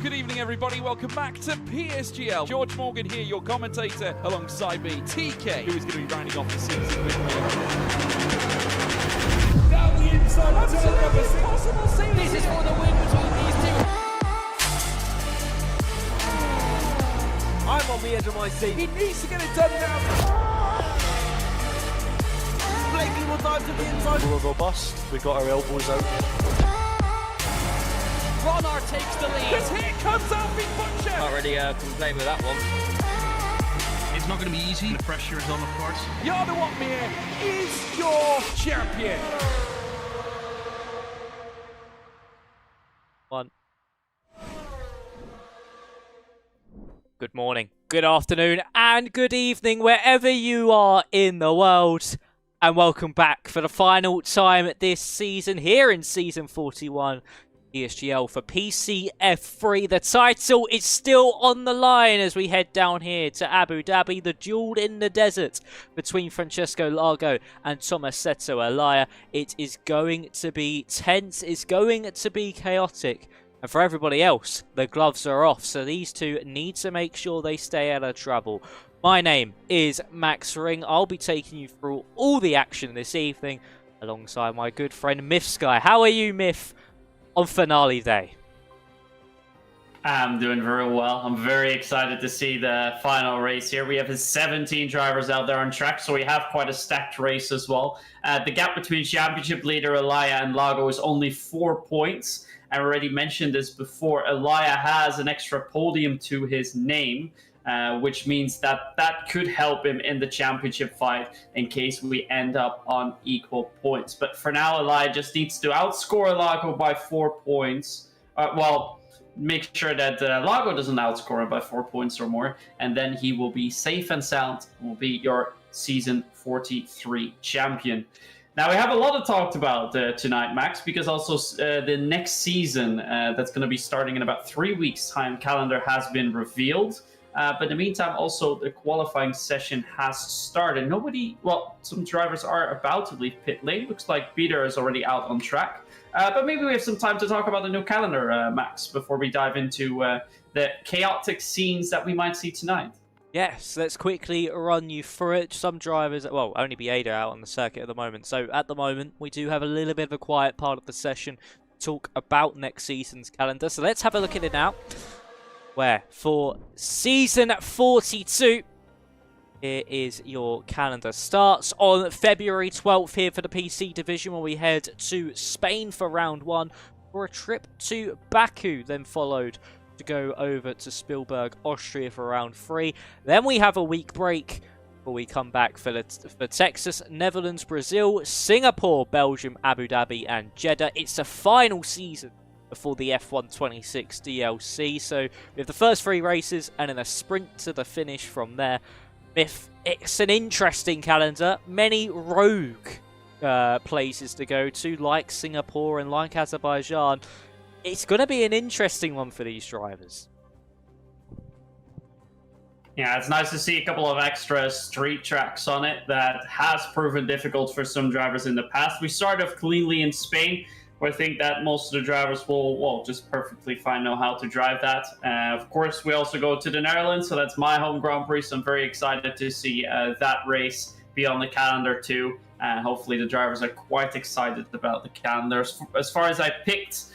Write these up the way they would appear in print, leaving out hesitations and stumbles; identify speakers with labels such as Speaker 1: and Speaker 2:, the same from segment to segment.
Speaker 1: Good evening, everybody. Welcome back to PSGL. George Morgan here, your commentator, alongside me, TK, who is going to be rounding off the season with me. Down the inside, absolutely impossible scene.
Speaker 2: This is for the win between these two.
Speaker 3: I'm on the edge of my seat.
Speaker 1: He needs to get it done now.
Speaker 3: Blakey will dive to the inside.
Speaker 4: We'll go bust. We got our elbows out.
Speaker 2: Ronard takes the lead.
Speaker 1: Because here comes Alfie Butcher.
Speaker 2: Can't really complain with that one.
Speaker 5: It's not going to be easy. The pressure is on, of course.
Speaker 1: Yarda Watmere is your champion.
Speaker 6: One. Good morning, good afternoon, and good evening wherever you are in the world. And welcome back for the final time this season here in Season 41. PSGL for PCF3. The title is still on the line as we head down here to Abu Dhabi. The duel in the desert between Francesco Largo and Tomasetto Alaya. It is going to be tense. It's going to be chaotic. And for everybody else, the gloves are off. So these two need to make sure they stay out of trouble. My name is Max Ring. I'll be taking you through all the action this evening alongside my good friend Myth Sky. How are you, Myth, on finale day?
Speaker 7: I'm doing very well. I'm very excited to see the final race here. We have 17 drivers out there on track, so we have quite a stacked race as well. The gap between championship leader Alaya and Lago is only 4 points. I already mentioned this before. Alaya has an extra podium to his name, which means that could help him in the championship fight in case we end up on equal points. But for now, Alaya just needs to outscore Lago by 4 points. Make sure that Lago doesn't outscore him by 4 points or more, and then he will be safe and sound, will be your Season 43 champion. Now, we have a lot to talk about tonight, Max, because also the next season that's going to be starting in about 3 weeks' time calendar has been revealed. But in the meantime, also the qualifying session has started. Some drivers are about to leave pit lane. Looks like Peter is already out on track. But maybe we have some time to talk about the new calendar, Max, before we dive into the chaotic scenes that we might see tonight.
Speaker 6: Yes, let's quickly run you through it. Some drivers, well, only Bieda out on the circuit at the moment. So at the moment, we do have a little bit of a quiet part of the session to talk about next season's calendar. So let's have a look at it now. Where for Season 42, here is your calendar. Starts on February 12th here for the PC division, where we head to Spain for round 1 for a trip to Baku, then followed to go over to Spielberg, Austria for round 3. Then we have a week break before we come back for Texas, Netherlands, Brazil, Singapore, Belgium, Abu Dhabi, and Jeddah. It's the final season before the F1 26 DLC. So we have the first 3 races and then a sprint to the finish from there. It's an interesting calendar. Many rogue places to go to, like Singapore and like Azerbaijan. It's going to be an interesting one for these drivers.
Speaker 7: Yeah, it's nice to see a couple of extra street tracks on it that has proven difficult for some drivers in the past. We start off cleanly in Spain, where I think that most of the drivers will just perfectly fine know how to drive that. Of course, we also go to the Netherlands, so that's my home Grand Prix, so I'm very excited to see that race be on the calendar too. Hopefully the drivers are quite excited about the calendar. As far as I picked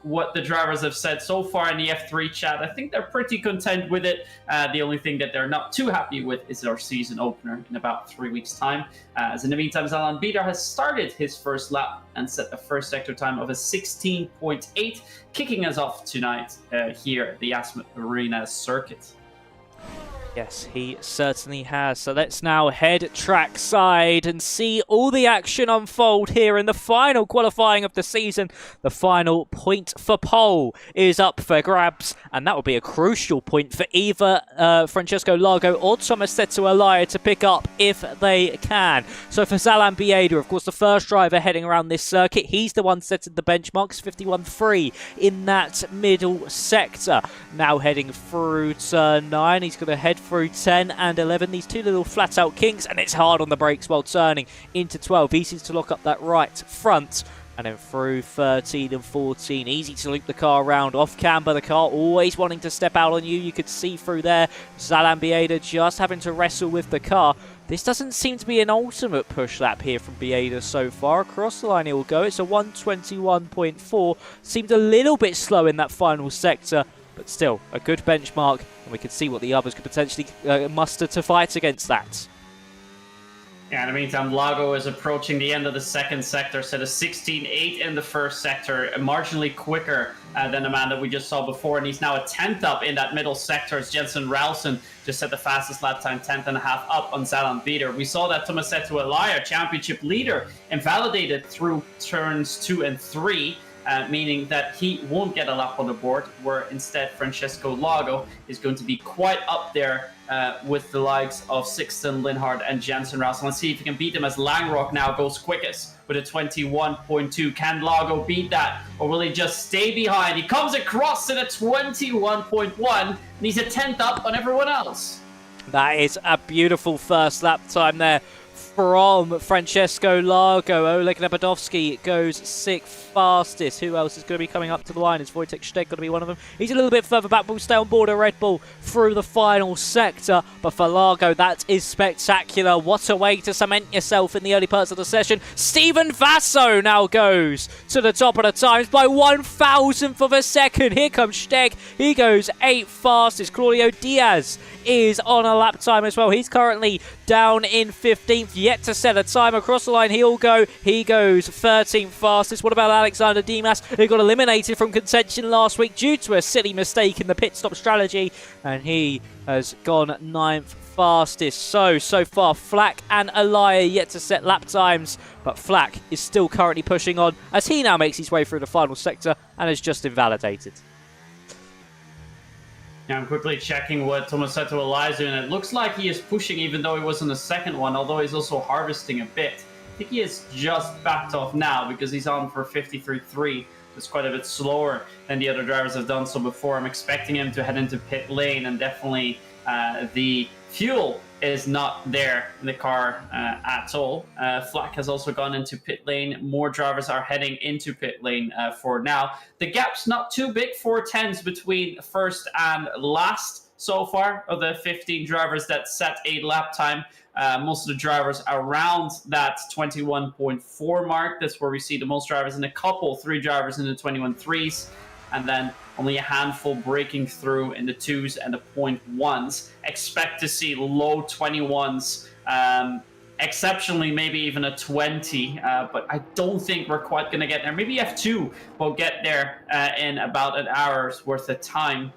Speaker 7: what the drivers have said so far in the F3 chat, I think they're pretty content with it. The only thing that they're not too happy with is our season opener in about 3 weeks' time. As in the meantime, Zalan Bieder has started his first lap and set a first sector time of a 16.8, kicking us off tonight here at the Asmat Arena circuit.
Speaker 6: Yes, he certainly has. So let's now head trackside and see all the action unfold here in the final qualifying of the season. The final point for pole is up for grabs, and that will be a crucial point for either Francesco Largo or Tomasetto Alaya to pick up if they can. So for Zalan Bieda, of course, the first driver heading around this circuit, he's the one setting the benchmarks, 51.3 in that middle sector. Now heading through turn 9, he's going to head through 10 and 11. These two little flat-out kinks, and it's hard on the brakes while turning into 12. Easy to lock up that right front And then through 13 and 14. Easy to loop the car around. Off camber, the car always wanting to step out on you. You could see through there. Zalan Bieda just having to wrestle with the car. This doesn't seem to be an ultimate push lap here from Bieda so far. Across the line it will go. It's a 121.4. Seemed a little bit slow in that final sector, but still a good benchmark. And we can see what the others could potentially muster to fight against that.
Speaker 7: Yeah, in the meantime, Lago is approaching the end of the second sector, set a 16.8 in the first sector, marginally quicker than the man that we just saw before, and he's now a 10th up in that middle sector as Jensen Rausen just set the fastest lap time, 10th and a half up on Zalan Bieder. We saw that Tomasetto Elia, championship leader, invalidated through turns 2 and 3, meaning that he won't get a lap on the board, where instead Francesco Lago is going to be quite up there with the likes of Sixten Linhart and Jensen Rausen. Let's see if he can beat them as Langrock now goes quickest with a 21.2. Can Lago beat that, or will he just stay behind? He comes across at a 21.1, and he's a 10th up on everyone else.
Speaker 6: That is a beautiful first lap time there from Francesco Lago. Oleg Lebedovsky goes 6th fastest. Who else is going to be coming up to the line? Is Wojtek Steg going to be one of them? He's a little bit further back, but we'll stay on board a Red Bull through the final sector. But for Lago, that is spectacular. What a way to cement yourself in the early parts of the session. Steven Vasso now goes to the top of the times by 1,000th of a second. Here comes Steg. He goes 8th fastest. Claudio Diaz is on a lap time as well. He's currently down in 15th, yet to set a time. Across the line he'll go. He goes 13th fastest. What about Alexander Dimas, who got eliminated from contention last week due to a silly mistake in the pit stop strategy, and he has gone 9th fastest. So far Flack and Elia yet to set lap times, but Flack is still currently pushing on as he now makes his way through the final sector and is just invalidated.
Speaker 7: Now I'm quickly checking what Tomasetto Elia is doing. It looks like he is pushing, even though he was in the second one, although he's also harvesting a bit. I think he is just backed off now because he's on for 53.3. It's quite a bit slower than the other drivers have done so before. I'm expecting him to head into pit lane, and definitely the fuel is not there in the car at all. Flack has also gone into pit lane. More drivers are heading into pit lane for now. The gap's not too big, 4/10s between first and last so far of the 15 drivers that set a lap time. Most of the drivers around that 21.4 mark. That's where we see the most drivers, and a couple, 3 drivers in the 21.3s. And then only a handful breaking through in the 2s and the 0.1s. Expect to see low 21s, exceptionally maybe even a 20, but I don't think we're quite going to get there. Maybe F2 will get there in about an hour's worth of time,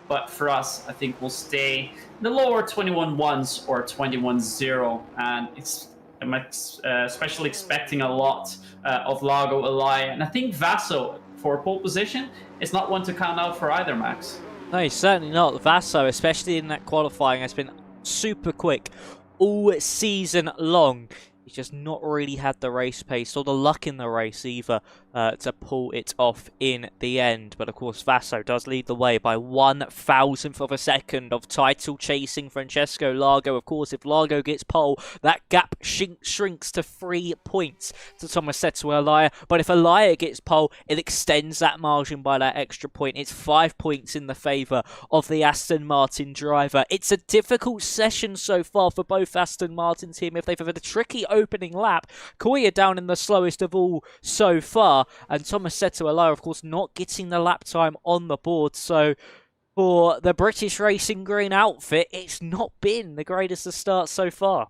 Speaker 7: but for us, I think we'll stay in the lower 21.1s or 21.0, and I'm especially expecting a lot of Lago Elia, and I think Vasso for pole position is not one to count out for either, Max.
Speaker 6: No, he's certainly not. Vasso, especially in that qualifying, has been super quick all season long. He's just not really had the race pace or the luck in the race either to pull it off in the end. But of course, Vasso does lead the way by 1,000th of a second of title chasing Francesco Lago. Of course, if Lago gets pole, that gap shrinks to 3 points to Tomasetto Elia. But if Elia gets pole, it extends that margin by that extra point. It's 5 points in the favour of the Aston Martin driver. It's a difficult session so far for both Aston Martin team if they've had a tricky opening lap. Koya down in the slowest of all so far, and Tomasetto Elia, of course, not getting the lap time on the board. So for the British Racing Green outfit, it's not been the greatest of starts so far.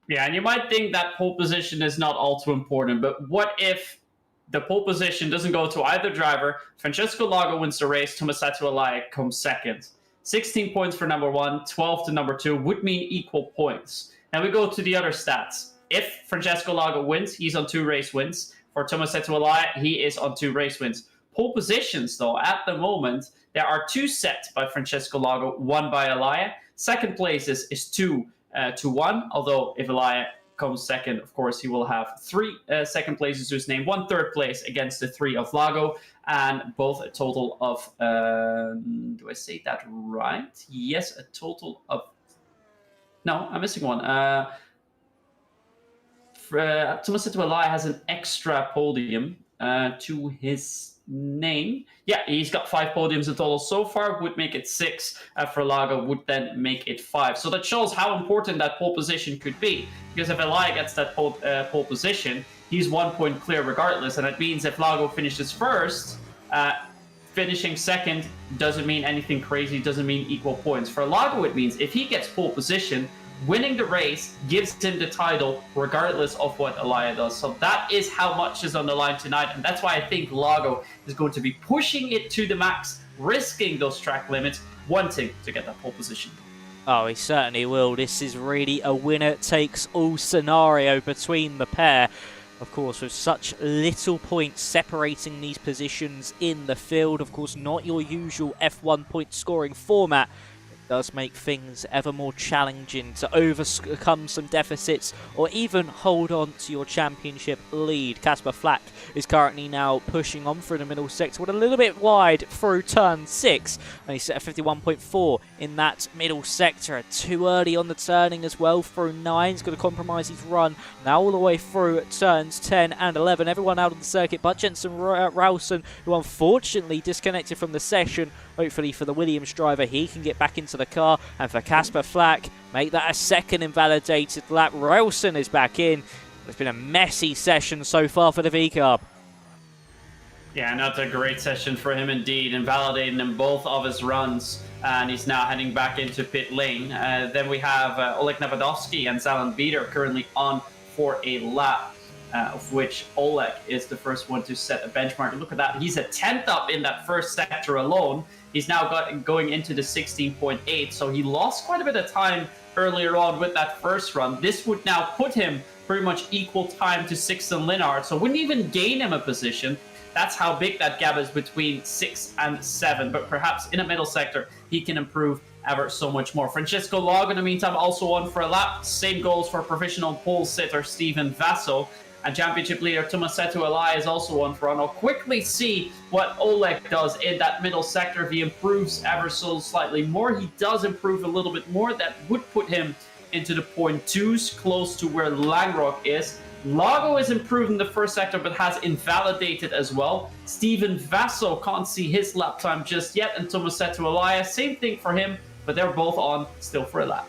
Speaker 7: Yeah, and you might think that pole position is not all too important, but what if the pole position doesn't go to either driver? Francesco Lago wins the race, Tomasetto Elia comes second. 16 points for number 1, 12 to number 2 would mean equal points. Now we go to the other stats. If Francesco Lago wins, he's on 2 race wins. For Tomasetto Elia, he is on 2 race wins. Pole positions, though, at the moment, there are 2 set by Francesco Lago, 1 by Elia. Second place is 2 to 1, although if Elia comes second, of course, he will have 3 second places to his name, 1 third place against the 3 of Lago, and both a total of, do I say that right? Yes, a total of, no, I'm missing one. Tomasetto Alai has an extra podium to his name. Yeah, he's got 5 podiums in total so far, would make it 6. For Lago would then make it 5. So that shows how important that pole position could be. Because if Alai gets that pole position, he's 1 point clear regardless. And it means if Lago finishes first, finishing second doesn't mean anything crazy, doesn't mean equal points. For Lago, it means if he gets pole position, winning the race gives him the title regardless of what Alaya does. So that is how much is on the line tonight. And that's why I think Lago is going to be pushing it to the max, risking those track limits, wanting to get that pole position.
Speaker 6: Oh, he certainly will. This is really a winner-takes-all scenario between the pair. Of course, with such little points separating these positions in the field. Of course, not your usual F1 point scoring format. Does make things ever more challenging to overcome some deficits or even hold on to your championship lead. Kasper Flack is currently now pushing on through the middle sector, with a little bit wide through turn 6, and he's set a 51.4 in that middle sector. Too early on the turning as well through 9. He's going to compromise his run now all the way through turns 10 and 11. Everyone out of the circuit but Jensen Rowson, who unfortunately disconnected from the session. Hopefully for the Williams driver, he can get back into the car. And for Kasper Flack, make that a second invalidated lap. Rowson is back in. It's been a messy session so far for the V-Carb.
Speaker 7: Yeah, not a great session for him indeed, invalidating in both of his runs. And he's now heading back into pit lane. Then we have Oleg Nevadovsky and Zalon Bieder currently on for a lap. Of which Oleg is the first one to set a benchmark. Look at that. He's a 10th up in that first sector alone. He's now going into the 16.8, so he lost quite a bit of time earlier on with that first run. This would now put him pretty much equal time to Sixten Linnard, so wouldn't even gain him a position. That's how big that gap is between 6 and 7, but perhaps in a middle sector, he can improve ever so much more. Francesco Log, in the meantime, also on for a lap. Same goals for professional pole sitter Steven Vassell. And championship leader Tomasetto Alai is also on for run. I'll quickly see what Oleg does in that middle sector. If he improves ever so slightly more, he does improve a little bit more. That would put him into the 0.2s, close to where Langrock is. Lago is improving the first sector, but has invalidated as well. Steven Vassell can't see his lap time just yet, and Tomasetto Alai, same thing for him, but they're both on still for a lap.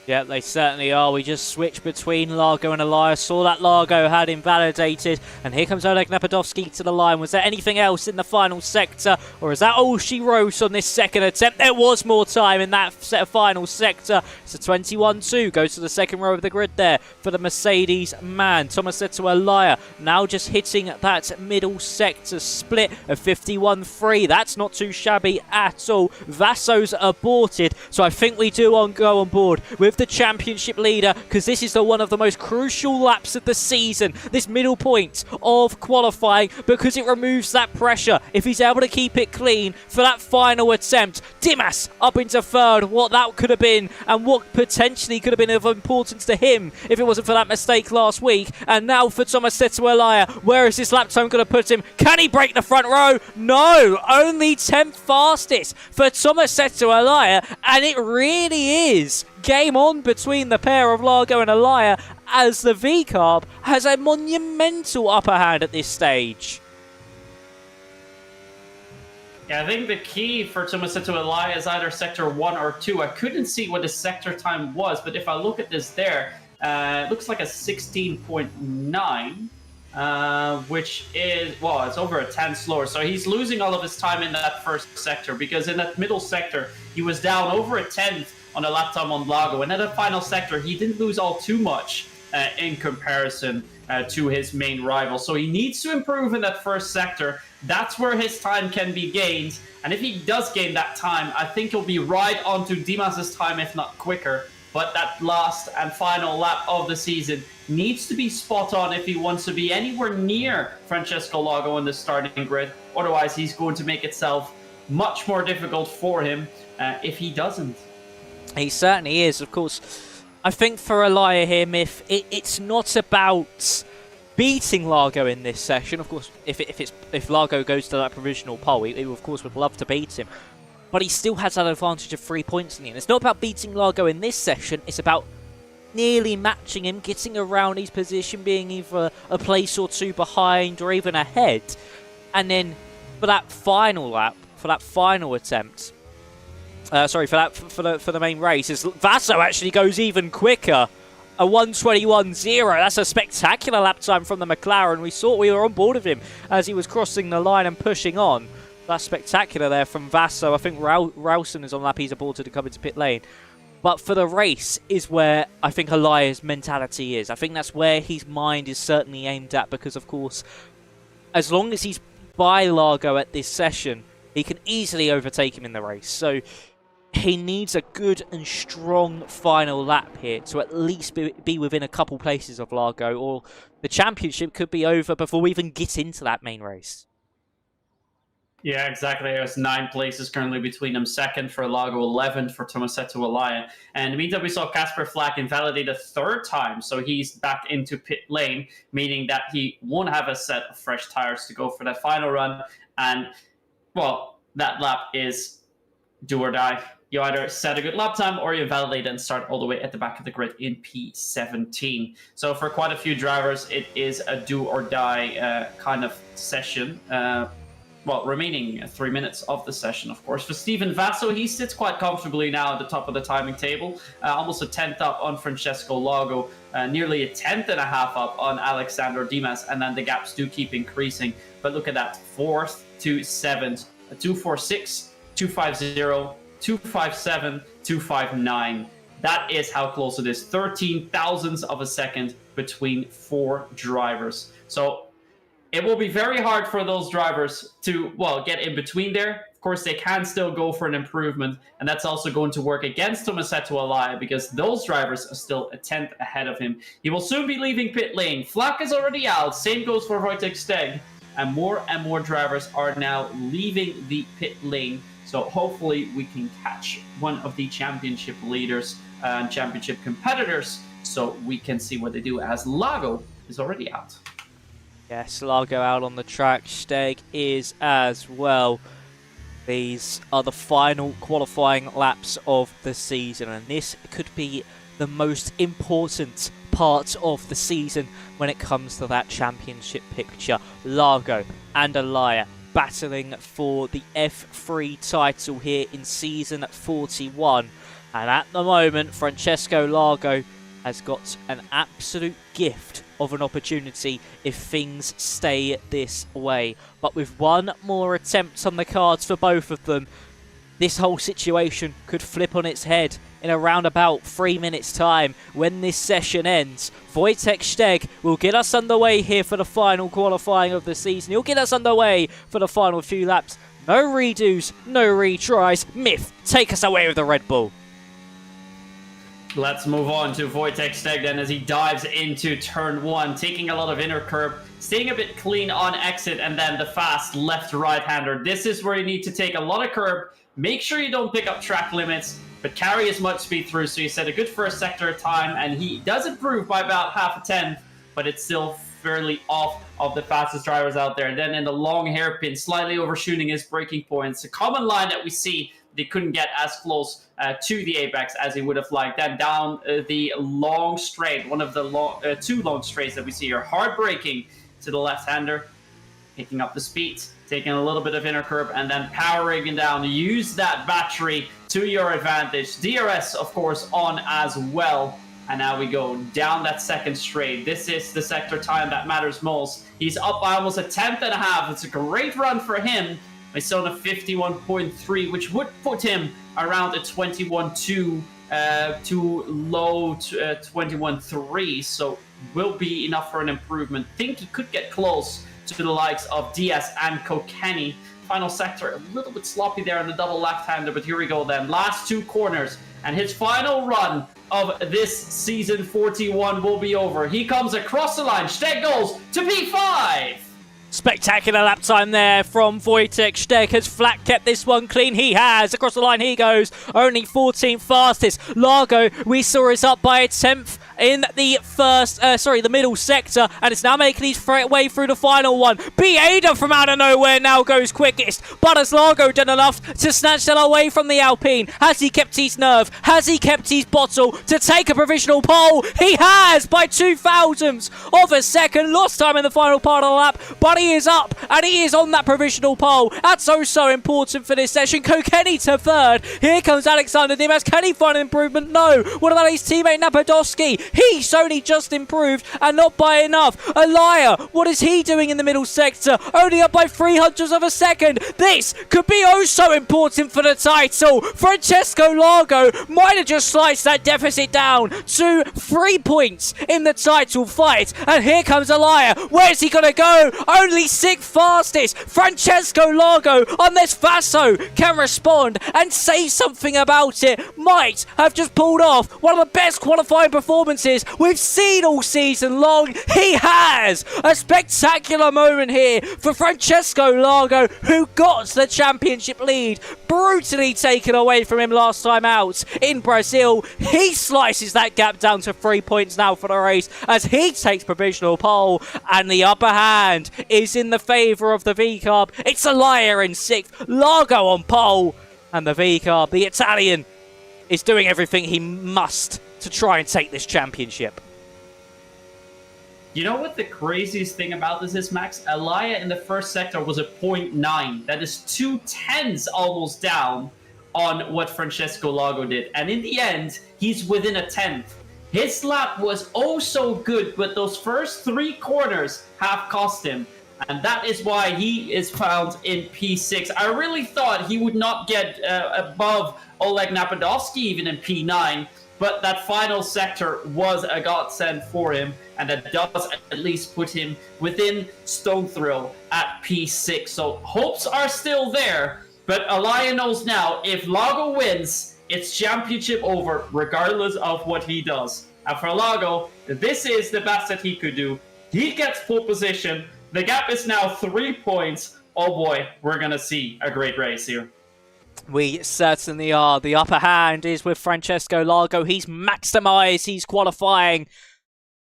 Speaker 6: Yeah, they certainly are. We just switched between Largo and Elias. Saw that Largo had invalidated. And here comes Oleg Napadovsky to the line. Was there anything else in the final sector? Or is that all she wrote on this second attempt? There was more time in that final sector. It's a 21-2. Goes to the second row of the grid there for the Mercedes man. Tomasetto Alai now just hitting that middle sector split of 51-3. That's not too shabby at all. Vasso's aborted. So I think we do go on board with the championship leader, because this is one of the most crucial laps of the season, this middle point of qualifying, because it removes that pressure. If he's able to keep it clean for that final attempt, Dimas up into third, what that could have been and what potentially could have been of importance to him if it wasn't for that mistake last week. And now for Tomasetto Alai, where is this lap time going to put him? Can he break the front row? No, only 10th fastest for Tomasetto Alai, and it really is game on between the pair of Largo and Alai, as the V-Carb has a monumental upper hand at this stage.
Speaker 7: Yeah, I think the key for Tomasetto Alai is either sector 1 or 2. I couldn't see what the sector time was, but if I look at this there, it looks like a 16.9, which is, well, it's over a 10 slower. So he's losing all of his time in that first sector, because in that middle sector, he was down over a 10th on the lap time on Lago. And in the final sector, he didn't lose all too much in comparison to his main rival. So he needs to improve in that first sector. That's where his time can be gained. And if he does gain that time, I think he'll be right onto Dimas's time, if not quicker. But that last and final lap of the season needs to be spot on if he wants to be anywhere near Francesco Lago in the starting grid. Otherwise, he's going to make itself much more difficult for him if he doesn't.
Speaker 6: He certainly is. Of course, I think for Alai here, Myth, it's not about beating Largo in this session. Of course, if Largo goes to that provisional pole, he of course would love to beat him. But he still has that advantage of 3 points in the end. It's not about beating Largo in this session. It's about nearly matching him, getting around his position, being either a place or two behind or even ahead. And then for that final lap, for that final attempt, for the main race, is Vaso actually goes even quicker. A 1:21.0. That's a spectacular lap time from the McLaren. We were on board with him as he was crossing the line and pushing on. That's spectacular there from Vaso. I think Ralston is on lap. He's aborted to come into pit lane. But for the race is where I think Elias' mentality is. I think that's where his mind is certainly aimed at, because, of course, as long as he's by Largo at this session, he can easily overtake him in the race. So he needs a good and strong final lap here to at least be within a couple places of Largo, or the championship could be over before we even get into that main race.
Speaker 7: Yeah, exactly. There's 9 places currently between them. 2nd for Largo, 11th for Tomasetto Alaya. And in the meantime, we saw Casper Flack invalidate a 3rd time, so he's back into pit lane, meaning that he won't have a set of fresh tires to go for that final run. And, well, that lap is do or die. You either set a good lap time or you validate and start all the way at the back of the grid in P17. So for quite a few drivers, it is a do or die kind of session. Well, remaining 3 minutes of the session, of course. For Steven Vaso, he sits quite comfortably now at the top of the timing table. Almost a 10th up on Francesco Largo, nearly a 10th and a half up on Alexander Dimas, and then the gaps do keep increasing. But look at that, 4th to 7th, 246, 250, 257, 259. That is how close it is. 13 thousandths of a second between 4 drivers. So it will be very hard for those drivers to, well, get in between there. Of course, they can still go for an improvement, and that's also going to work against Tomasetto Alaya, because those drivers are still a 10th ahead of him. He will soon be leaving pit lane. Flack is already out. Same goes for Wojtek Steg. And more drivers are now leaving the pit lane. So hopefully we can catch one of the championship leaders and championship competitors, so we can see what they do, as Largo is already out.
Speaker 6: Yes, Largo out on the track. Steg is as well. These are the final qualifying laps of the season, and this could be the most important part of the season when it comes to that championship picture. Largo and Alaya battling for the F3 title here in season 41, and at the moment Francesco Largo has got an absolute gift of an opportunity if things stay this way. But with one more attempt on the cards for both of them, this whole situation could flip on its head in around about 3 minutes time when this session ends. Wojtek Steg will get us underway here for the final qualifying of the season. He'll get us underway for the final few laps. No redos, no retries. Myth, take us away with the Red Bull.
Speaker 7: Let's move on to Wojtek Steg then, as he dives into turn 1, taking a lot of inner curb, staying a bit clean on exit, and then the fast left right-hander. This is where you need to take a lot of curb. Make sure you don't pick up track limits, but carry as much speed through. So you set a good first sector time, and he does improve by about half a tenth, but it's still fairly off of the fastest drivers out there. And then in the long hairpin, slightly overshooting his braking points. A common line that we see, they couldn't get as close to the apex as he would have liked. Then down the long straight, one of the 2 long straights that we see here, hard braking to the left-hander, picking up the speed, taking a little bit of inner curb, and then powering down. Use that battery to your advantage. DRS, of course, on as well. And now we go down that second straight. This is the sector time that matters most. He's up by almost a tenth and a half. It's a great run for him. He's on a 51.3, which would put him around a 21.2 to low 21.3. So will be enough for an improvement. Think he could get close to the likes of Diaz and Kokeni. Final sector, a little bit sloppy there on the double left-hander, but here we go then. Last 2 corners, and his final run of this season 41 will be over. He comes across the line. Steg goes to P5.
Speaker 6: Spectacular lap time there from Wojtek Steg. Has Flack kept this one clean? He has. Across the line he goes. Only 14th fastest. Largo, we saw, is up by a tenth in the the middle sector, and it's now making his way through the final one. Bieda from out of nowhere now goes quickest, but has Largo done enough to snatch that away from the Alpine? Has he kept his nerve? Has he kept his bottle to take a provisional pole? He has, by 2 thousandths of a second. Lost time in the final part of the lap, but he is up, and he is on that provisional pole. That's so important for this session. Kokeni to third. Here comes Alexander Dimas. Can he find an improvement? No. What about his teammate Napadovsky? He's only just improved, and not by enough. Alaya, what is he doing in the middle sector? Only up by 300ths of a second. This could be so important for the title. Francesco Largo might have just sliced that deficit down to 3 points in the title fight. And here comes Alaya. Where's he going to go? Only 6th fastest. Francesco Largo, unless Faso can respond and say something about it, might have just pulled off one of the best qualifying performances we've seen all season long. He has a spectacular moment here for Francesco Largo, who got the championship lead brutally taken away from him last time out in Brazil. He slices that gap down to 3 points now for the race as he takes provisional pole, and the upper hand is in the favour of the V-Carb. It's Alaya in 6th, Largo on pole, and the V-Carb, the Italian, is doing everything he must to try and take this championship.
Speaker 7: You know what the craziest thing about this is, Max? Alaya in the first sector was a 0.9. That is 2/10 almost down on what Francesco Largo did. And in the end, he's within a 10th. His lap was so good, but those first 3 corners have cost him. And that is why he is found in P6. I really thought he would not get above Oleg Napadovsky even in P9. But that final sector was a godsend for him, and that does at least put him within stone throw at P6. So hopes are still there, but Alaya knows now if Largo wins, it's championship over, regardless of what he does. And for Largo, this is the best that he could do. He gets pole position. The gap is now 3 points. Oh boy, we're going to see a great race here.
Speaker 6: We certainly are. The upper hand is with Francesco Largo. He's maximised his qualifying.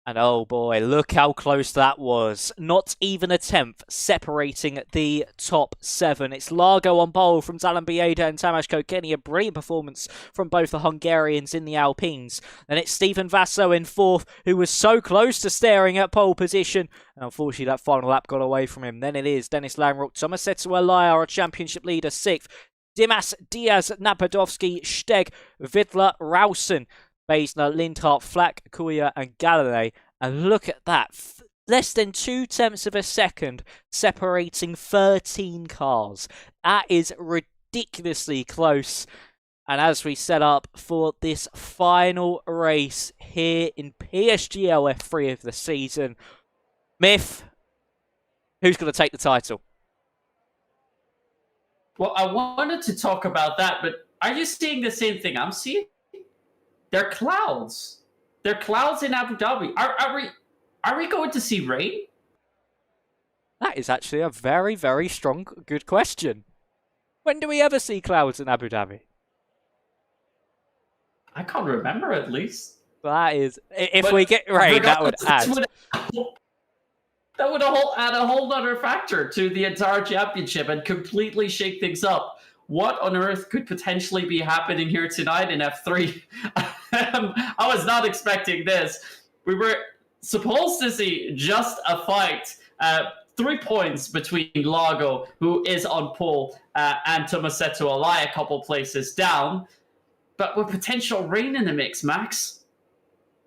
Speaker 6: And oh boy, look how close that was. Not even a 10th separating the top 7. It's Largo on pole from Zalan Bieda and Tamás Kokeni. A brilliant performance from both the Hungarians in the Alpines. Then it's Stephen Vasso in 4th, who was so close to staring at pole position. And unfortunately, that final lap got away from him. Then it is Dennis Lamrock, Tomasetto Alaya, our championship leader, 6th. Dimas, Diaz, Napadovsky, Steg, Vidler, Rausen, Basner, Lindhart, Flack, Kuya and Galloway. And look at that. Less than 0.2 of a second separating 13 cars. That is ridiculously close. And as we set up for this final race here in PSGL F3 of the season, Myth, who's going to take the title?
Speaker 7: Well, I wanted to talk about that, but are you seeing the same thing I'm seeing? They're clouds. They're clouds in Abu Dhabi. Are we going to see rain?
Speaker 6: That is actually a very, very strong, good question. When do we ever see clouds in Abu Dhabi?
Speaker 7: I can't remember, at least.
Speaker 6: That is... If we get rain, that would add...
Speaker 7: That would add a whole other factor to the entire championship and completely shake things up. What on earth could potentially be happening here tonight in F3? I was not expecting this. We were supposed to see just a fight. 3 points between Largo, who is on pole, and Tomasetto Alaya, a couple places down. But with potential rain in the mix, Max,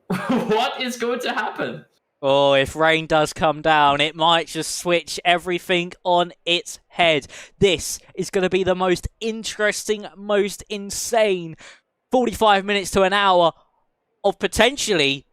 Speaker 7: what is going to happen?
Speaker 6: Oh, if rain does come down, it might just switch everything on its head. This is going to be the most interesting, most insane 45 minutes to an hour of potentially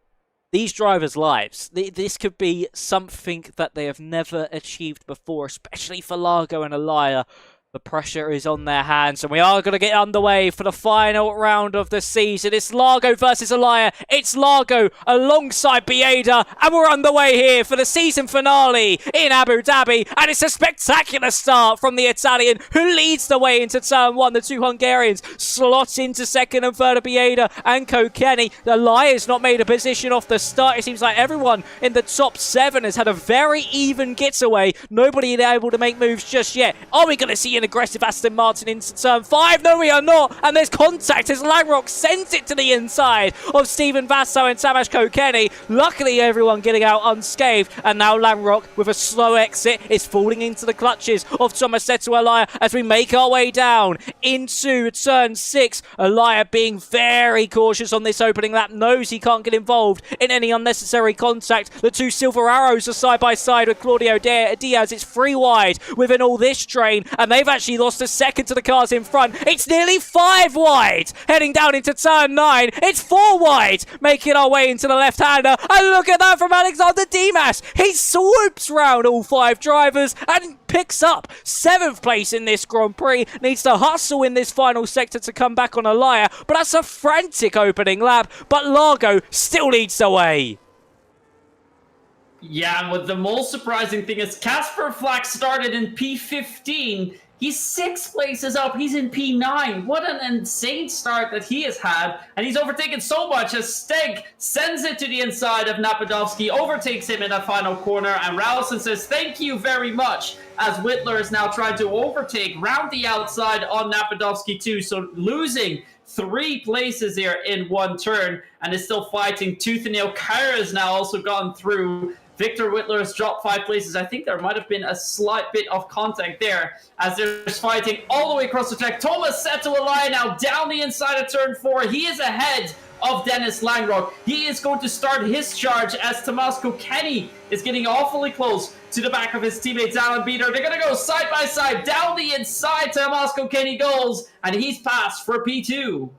Speaker 6: these drivers' lives. This could be something that they have never achieved before, especially for Largo and Alaya. The pressure is on their hands, and we are going to get underway for the final round of the season. It's Largo versus Alaya. It's Largo alongside Bieda, and we're underway here for the season finale in Abu Dhabi. And it's a spectacular start from the Italian, who leads the way into turn one. The two Hungarians slot into second and third of Bieda and Kokeni. The Alaya's not made a position off the start. It seems like everyone in the top 7 has had a very even getaway. Nobody able to make moves just yet. Are we going to see an aggressive Aston Martin into turn 5? No, we are not. And there's contact as Langrock sends it to the inside of Stephen Vasso and Tamas Kokeni. Luckily, everyone getting out unscathed. And now Langrock, with a slow exit, is falling into the clutches of Tomasetto Alaya as we make our way down into turn 6. Alaya being very cautious on this opening lap, knows he can't get involved in any unnecessary contact. The two Silver Arrows are side by side with Claudio Diaz. It's 3 wide within all this train, and they've actually lost a second to the cars in front. It's nearly 5 wide heading down into turn 9. It's 4 wide making our way into the left-hander, and look at that from Alexander Dimas. He swoops round all 5 drivers and picks up 7th place in this Grand Prix. Needs to hustle in this final sector to come back on Alaya, but that's a frantic opening lap, but Largo still leads the way.
Speaker 7: Yeah, and what the most surprising thing is Casper Flack started in P15. He's 6 places up. He's in P9. What an insane start that he has had. And he's overtaken so much as Steg sends it to the inside of Napadovsky, overtakes him in that final corner, and Rowson says thank you very much, as Whitler is now trying to overtake round the outside on Napadovsky too. So losing 3 places here in one turn, and is still fighting tooth and nail. Kyra has now also gone through. Victor Whitler has dropped 5 places. I think there might have been a slight bit of contact there as they're fighting all the way across the track. Tomasetto Alaya now down the inside of turn 4. He is ahead of Dennis Langrock. He is going to start his charge as Tomas Kokeni is getting awfully close to the back of his teammate Alan Beater. They're going to go side by side down the inside. Tomas Kokeni goes, and he's passed for P2.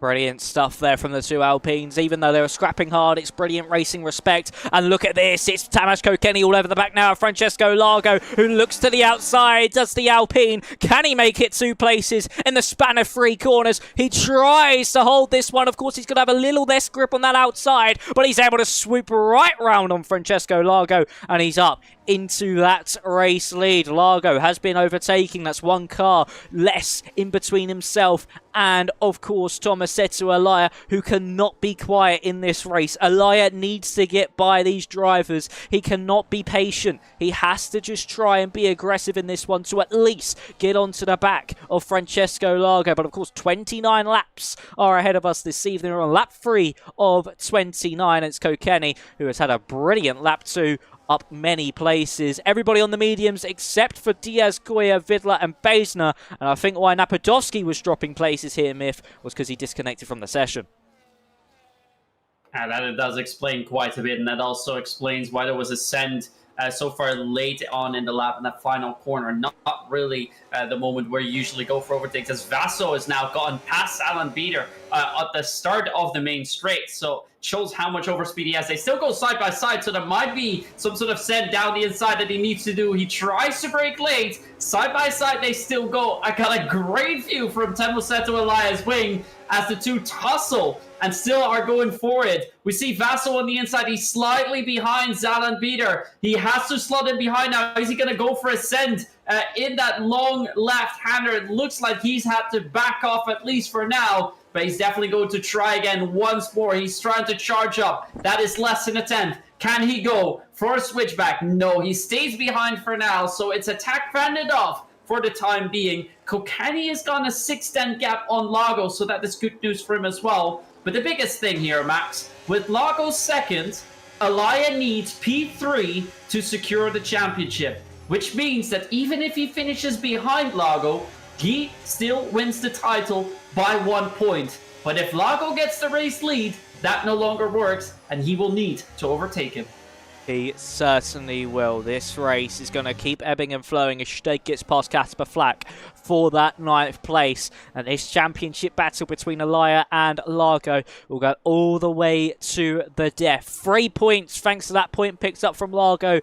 Speaker 6: Brilliant stuff there from the two Alpines. Even though they were scrapping hard, it's brilliant racing respect. And look at this. It's Tamas Kokeni all over the back now. Francesco Largo, who looks to the outside, does the Alpine. Can he make it 2 places in the span of 3 corners? He tries to hold this one. Of course, he's going to have a little less grip on that outside, but he's able to swoop right round on Francesco Largo, and he's up into that race lead. Largo has been overtaking. That's 1 car less in between himself and, of course, Tomasetto Alaya, who cannot be quiet in this race. Alaya needs to get by these drivers. He cannot be patient. He has to just try and be aggressive in this one to at least get onto the back of Francesco Largo. But, of course, 29 laps are ahead of us this evening. We're on lap 3 of 29. It's Kokeni, who has had a brilliant lap 2, up many places. Everybody on the mediums except for Diaz, Goya, Vidler and Beisner. And I think why Napadovsky was dropping places here, Myth, was because he disconnected from the session.
Speaker 7: And that does explain quite a bit, and that also explains why there was a send so far late on in the lap in that final corner. Not really the moment where you usually go for overtakes, as Vasso has now gotten past Alan Beater at the start of the main straight. So shows how much overspeed he has. They still go side by side, so there might be some sort of send down the inside that he needs to do. He tries to brake late. Side by side, they still go. I got a great view from Tomasetto Alaya's wing as the two tussle and still are going for it. We see Vasso on the inside. He's slightly behind Zalan Beater. He has to slot in behind now. Is he going to go for a send in that long left-hander? It looks like he's had to back off at least for now, but he's definitely going to try again once more. He's trying to charge up. That is less than a 10th. Can he go for a switchback? No, he stays behind for now, so it's attack fended off for the time being. Kokeni has gone a 6-10 gap on Lago, so that is good news for him as well. But the biggest thing here, Max, with Lago second, Alaya needs P3 to secure the championship, which means that even if he finishes behind Lago, he still wins the title by 1 point. But if Lago gets the race lead, that no longer works, and he will need to overtake him.
Speaker 6: He certainly will. This race is going to keep ebbing and flowing as Steg gets past Casper Flack for that 9th place. And this championship battle between Alaya and Largo will go all the way to the death. 3 points thanks to that point picked up from Largo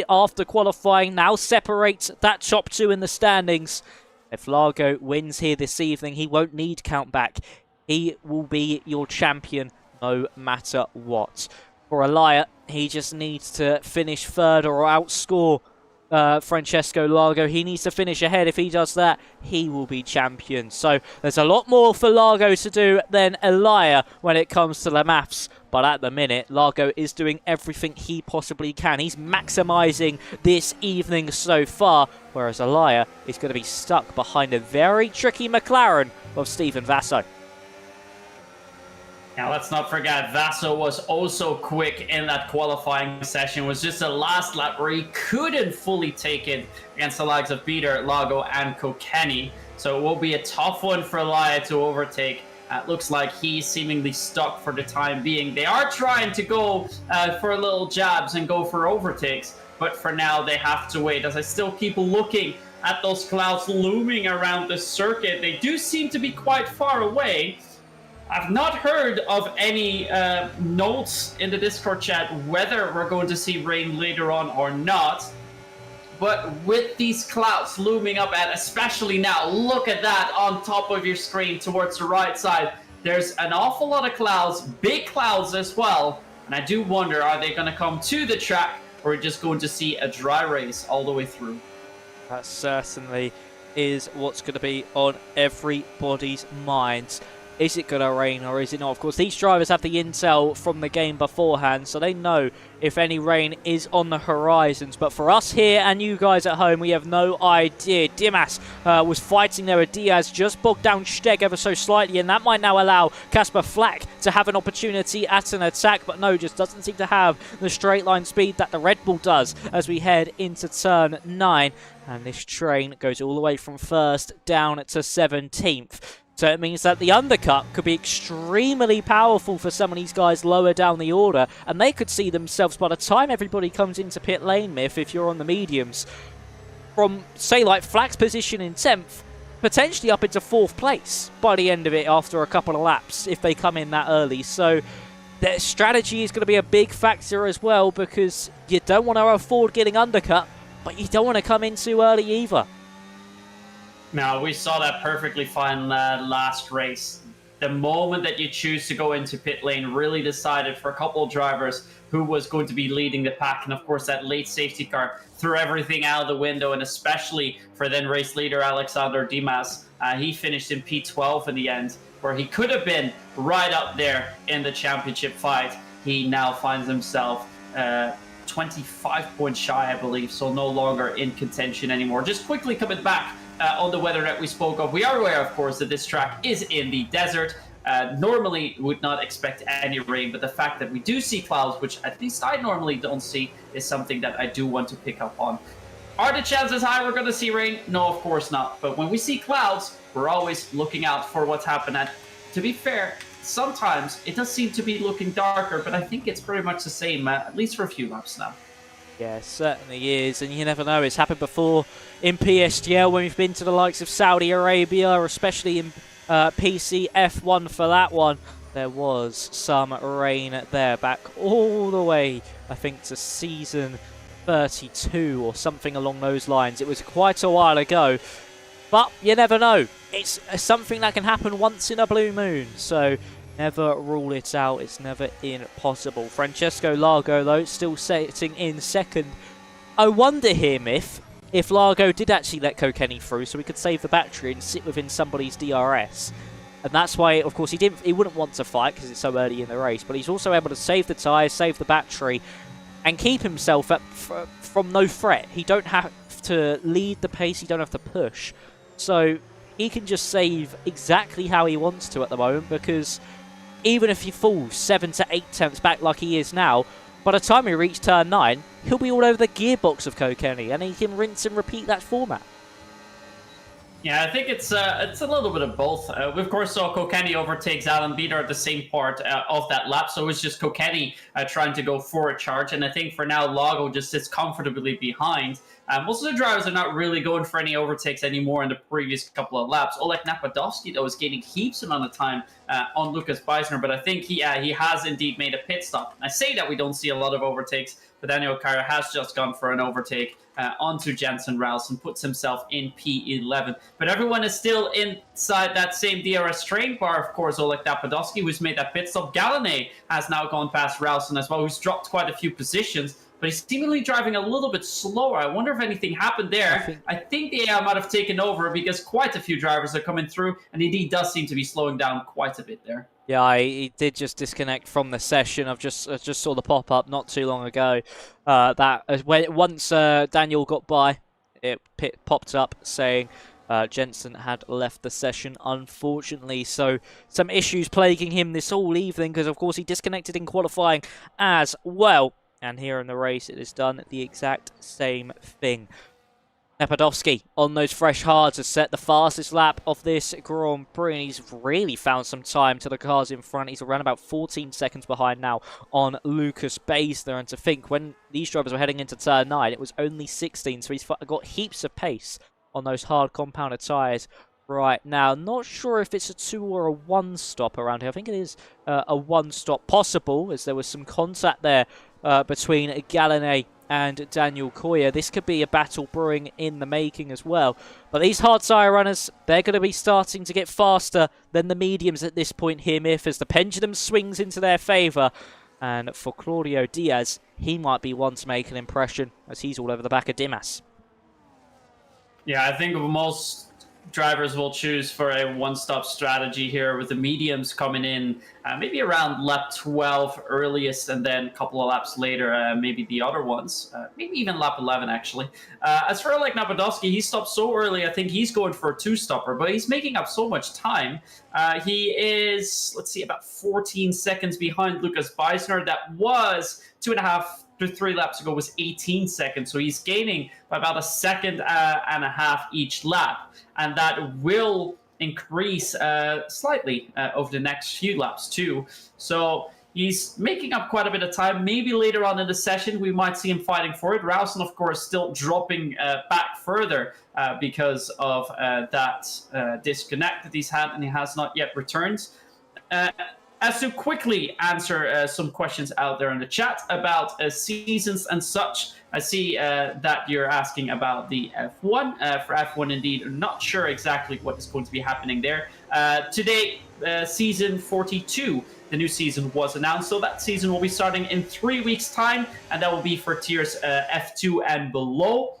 Speaker 6: after qualifying. Now separates that top 2 in the standings. If Largo wins here this evening, he won't need countback. He will be your champion no matter what. For Elia, he just needs to finish third or outscore Francesco Largo. He needs to finish ahead. If he does that, he will be champion. So there's a lot more for Largo to do than Elia when it comes to the maths. But at the minute, Largo is doing everything he possibly can. He's maximising this evening so far, whereas Elia is going to be stuck behind a very tricky McLaren of Stephen Vasso.
Speaker 7: Now, let's not forget, Vasso was also quick in that qualifying session. It was just the last lap where he couldn't fully take it against the likes of Peter, Lago, and Kokeni. So it will be a tough one for Elia to overtake. Looks like he's seemingly stuck for the time being. They are trying to go for little jabs and go for overtakes, but for now they have to wait. As I still keep looking at those clouds looming around the circuit, they do seem to be quite far away. I've not heard of any notes in the Discord chat whether we're going to see rain later on or not. But with these clouds looming up, and especially now, look at that on top of your screen towards the right side. There's an awful lot of clouds, big clouds as well. And I do wonder, are they going to come to the track, or are we just going to see a dry race all the way through?
Speaker 6: That certainly is what's going to be on everybody's minds. Is it going to rain or is it not? Of course, these drivers have the intel from the game beforehand, so they know if any rain is on the horizons. But for us here and you guys at home, we have no idea. Dimas was fighting there with Diaz, just bogged down Steg ever so slightly, and that might now allow Casper Flack to have an opportunity at an attack. But no, just doesn't seem to have the straight line speed that the Red Bull does as we head into turn 9. And this train goes all the way from 1st down to 17th. So it means that the undercut could be extremely powerful for some of these guys lower down the order, and they could see themselves, by the time everybody comes into pit lane, Myth, if you're on the mediums, from, say, like Flack's position in 10th, potentially up into 4th place by the end of it after a couple of laps, if they come in that early. So their strategy is going to be a big factor as well, because you don't want to afford getting undercut, but you don't want to come in too early either.
Speaker 7: Now, we saw that perfectly fine last race. The moment that you choose to go into pit lane really decided for a couple of drivers who was going to be leading the pack. And of course, that late safety car threw everything out of the window, and especially for then race leader Alexander Dimas. He finished in P12 in the end, where he could have been right up there in the championship fight. He now finds himself 25 points shy, I believe, so no longer in contention anymore. Just quickly coming back on the weather that we spoke of. We are aware, of course, that this track is in the desert. Normally would not expect any rain, but the fact that we do see clouds, which at least I normally don't see, is something that I do want to pick up on. Are the chances high we're going to see rain? No, of course not. But when we see clouds, we're always looking out for what's happening. To be fair, sometimes it does seem to be looking darker, but I think it's pretty much the same, at least for a few laps now.
Speaker 6: Yeah, it certainly is, and you never know. It's happened before in PSGL when we've been to the likes of Saudi Arabia, especially in PC F1 for that one. There was some rain there, back all the way, I think, to season 32 or something along those lines. It was quite a while ago, but you never know. It's something that can happen once in a blue moon, so never rule it out. It's never impossible. Francesco Largo, though, still sitting in 2nd. I wonder here, Myth, if Largo did actually let Kokeni through so he could save the battery and sit within somebody's DRS. And that's why, of course, he wouldn't want to fight because it's so early in the race, but he's also able to save the tyres, save the battery, and keep himself from no threat. He don't have to lead the pace, he don't have to push. So he can just save exactly how he wants to at the moment, because even if he falls 7 to 8 tenths back like he is now, by the time we reach turn 9, he'll be all over the gearbox of Kokeni, and he can rinse and repeat that format.
Speaker 7: Yeah, I think it's a little bit of both. We, of course, saw Kokeni overtakes Alan Beater at the same part of that lap, so it's just Kokeni trying to go for a charge, and I think for now, Lago just sits comfortably behind. Most of the drivers are not really going for any overtakes anymore in the previous couple of laps. Oleg Napadovsky, though, is gaining heaps amount of time on Lucas Beisner, but I think he has indeed made a pit stop. I say that we don't see a lot of overtakes, but Daniel Ricciardo has just gone for an overtake onto Jensen Ralston, puts himself in P11. But everyone is still inside that same DRS train bar, of course. Oleg Napadovsky, who's made that pit stop. Galinay has now gone past Ralston as well, who's dropped quite a few positions. But he's seemingly driving a little bit slower. I wonder if anything happened there. I think the AI might have taken over because quite a few drivers are coming through, and indeed does seem to be slowing down quite a bit there.
Speaker 6: Yeah, he did just disconnect from the session. I just saw the pop-up not too long ago. Once Daniel got by, it popped up saying Jensen had left the session, unfortunately. So some issues plaguing him this whole evening because, of course, he disconnected in qualifying as well. And here in the race, it has done the exact same thing. Napadovsky on those fresh hards has set the fastest lap of this Grand Prix, and he's really found some time to the cars in front. He's around about 14 seconds behind now on Lucas Basler, and to think when these drivers were heading into turn 9, it was only 16, so he's got heaps of pace on those hard compounded tyres right now. Not sure if it's a 2 or a 1 stop around here. I think it is a 1 stop possible, as there was some contact there between Galinay and Daniel Koya. This could be a battle brewing in the making as well. But these hard tyre runners, they're going to be starting to get faster than the mediums at this point here, Miff, as the pendulum swings into their favour. And for Claudio Diaz, he might be one to make an impression, as he's all over the back of Dimas.
Speaker 7: Yeah, I think most drivers will choose for a one-stop strategy here, with the mediums coming in maybe around lap 12 earliest, and then a couple of laps later, maybe the other ones, maybe even lap 11 actually. As for like Napadovsky, he stopped so early, I think he's going for a 2-stopper, but he's making up so much time. He is, let's see, about 14 seconds behind Lucas Beisner. That was 2.5 to 3 laps ago was 18 seconds, so he's gaining by about a second and a half each lap, and that will increase slightly over the next few laps too. So he's making up quite a bit of time. Maybe later on in the session we might see him fighting for it. Ralston, of course, still dropping back further because of that disconnect that he's had, and he has not yet returned. As to quickly answer some questions out there in the chat about seasons and such, I see that you're asking about the F1. For F1, indeed, I'm not sure exactly what is going to be happening there. Today, season 42, the new season was announced, so that season will be starting in 3 weeks' time, and that will be for tiers F2 and below.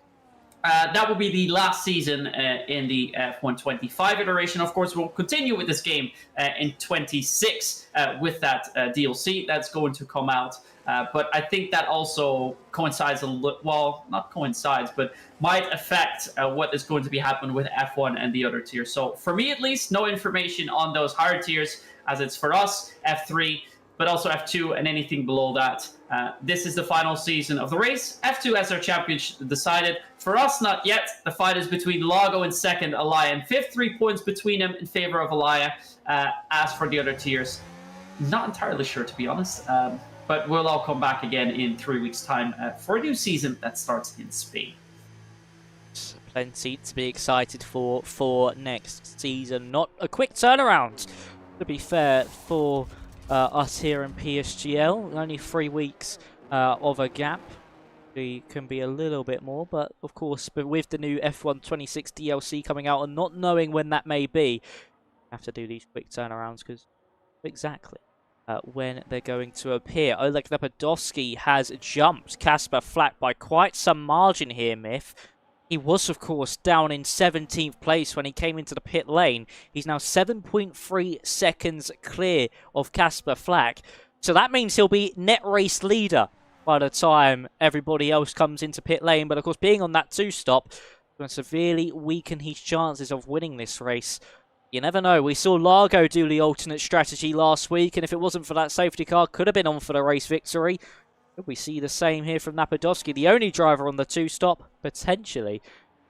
Speaker 7: That will be the last season in the F125 iteration. Of course, we'll continue with this game in 26 with that DLC that's going to come out. But I think that also coincides a little, well, not coincides, but might affect what is going to be happening with F1 and the other tiers. So for me, at least, no information on those higher tiers, as it's for us, F3, but also F2 and anything below that. This is the final season of the race. F2 has their championship decided. For us, not yet. The fight is between Lago in second, Alaya in fifth. 3 points between them in favor of Alaya. As for the other tiers, not entirely sure, to be honest. But we'll all come back again in 3 weeks' time for a new season that starts in Spain.
Speaker 6: Plenty to be excited for next season. Not a quick turnaround, to be fair, for us here in PSGL. Only 3 weeks of a gap. We can be a little bit more, but of course, but with the new F126 DLC coming out and not knowing when that may be, have to do these quick turnarounds because exactly when they're going to appear. Oleg Napadovsky has jumped Kasper Flak by quite some margin here, Myth. He was, of course, down in 17th place when he came into the pit lane. He's now 7.3 seconds clear of Kasper Flak. So that means he'll be net race leader by the time everybody else comes into pit lane. But, of course, being on that 2-stop will severely weaken his chances of winning this race. You never know. We saw Largo do the alternate strategy last week, and if it wasn't for that safety car, could have been on for the race victory. We see the same here from Napadovsky, the only driver on the 2-stop, potentially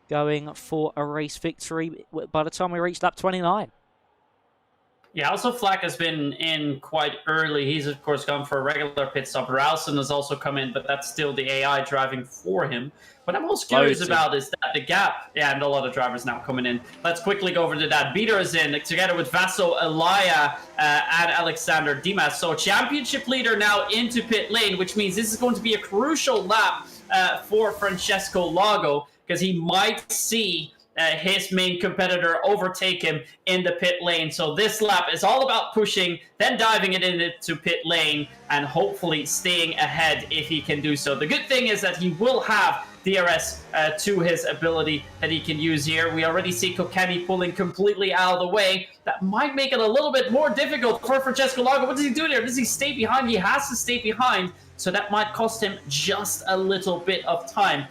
Speaker 6: going for a race victory by the time we reach lap 29.
Speaker 7: Yeah, also Flack has been in quite early. He's, of course, gone for a regular pit stop. Rowson has also come in, but that's still the AI driving for him. What I'm most curious about is that the gap, and a lot of drivers now coming in. Let's quickly go over to that. Beater is in, together with Vaso, Alaya, and Alexander Dimas. So championship leader now into pit lane, which means this is going to be a crucial lap for Francesco Lago, because he might see his main competitor overtake him in the pit lane. So this lap is all about pushing, then diving it into pit lane, and hopefully staying ahead if he can do so. The good thing is that he will have DRS to his ability that he can use here. We already see Kokeni pulling completely out of the way. That might make it a little bit more difficult for Francesco Lago. What does he do here? Does he stay behind? He has to stay behind, so that might cost him just a little bit of time.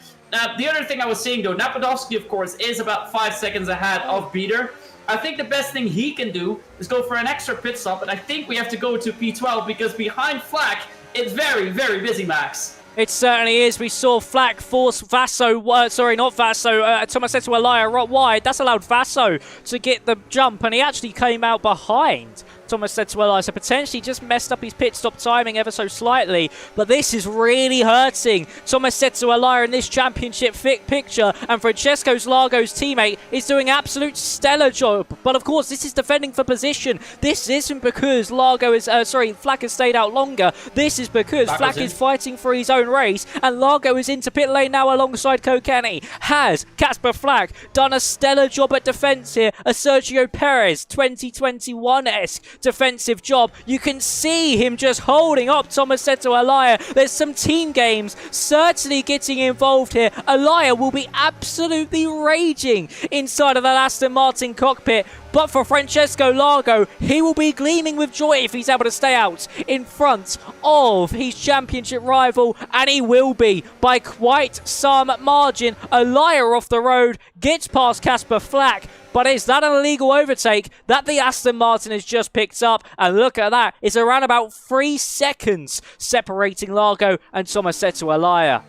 Speaker 7: The other thing I was saying, though, Napadovsky, of course, is about 5 seconds ahead of Beater. I think the best thing he can do is go for an extra pit stop, but I think we have to go to P12 because behind Flack, it's very, very busy, Max.
Speaker 6: It certainly is. We saw Flack force Vaso, Tomasetto Alaya wide. That's allowed Vaso to get the jump, and he actually came out behind Tomasetto Alaya, so potentially just messed up his pit stop timing ever so slightly. But this is really hurting Tomasetto Alaya in this championship picture, and Francesco Lago's teammate is doing absolute stellar job. But of course, this is defending for position. This isn't because Flack has stayed out longer. This is because Flack is fighting for his own race, and Lago is into pit lane now alongside Kokeni. Has Casper Flack done a stellar job at defense here? A Sergio Perez 2021-esque defensive job. You can see him just holding up Tomasetto Alaya. There's some team games certainly getting involved here. Alaya will be absolutely raging inside of that Aston Martin cockpit. But for Francesco Lago, he will be gleaming with joy if he's able to stay out in front of his championship rival, and he will be by quite some margin. Alaya off the road, gets past Casper Flack, but is that an illegal overtake that the Aston Martin has just picked up? And look at that, it's around about 3 seconds separating Lago and Tomasetto Alaya.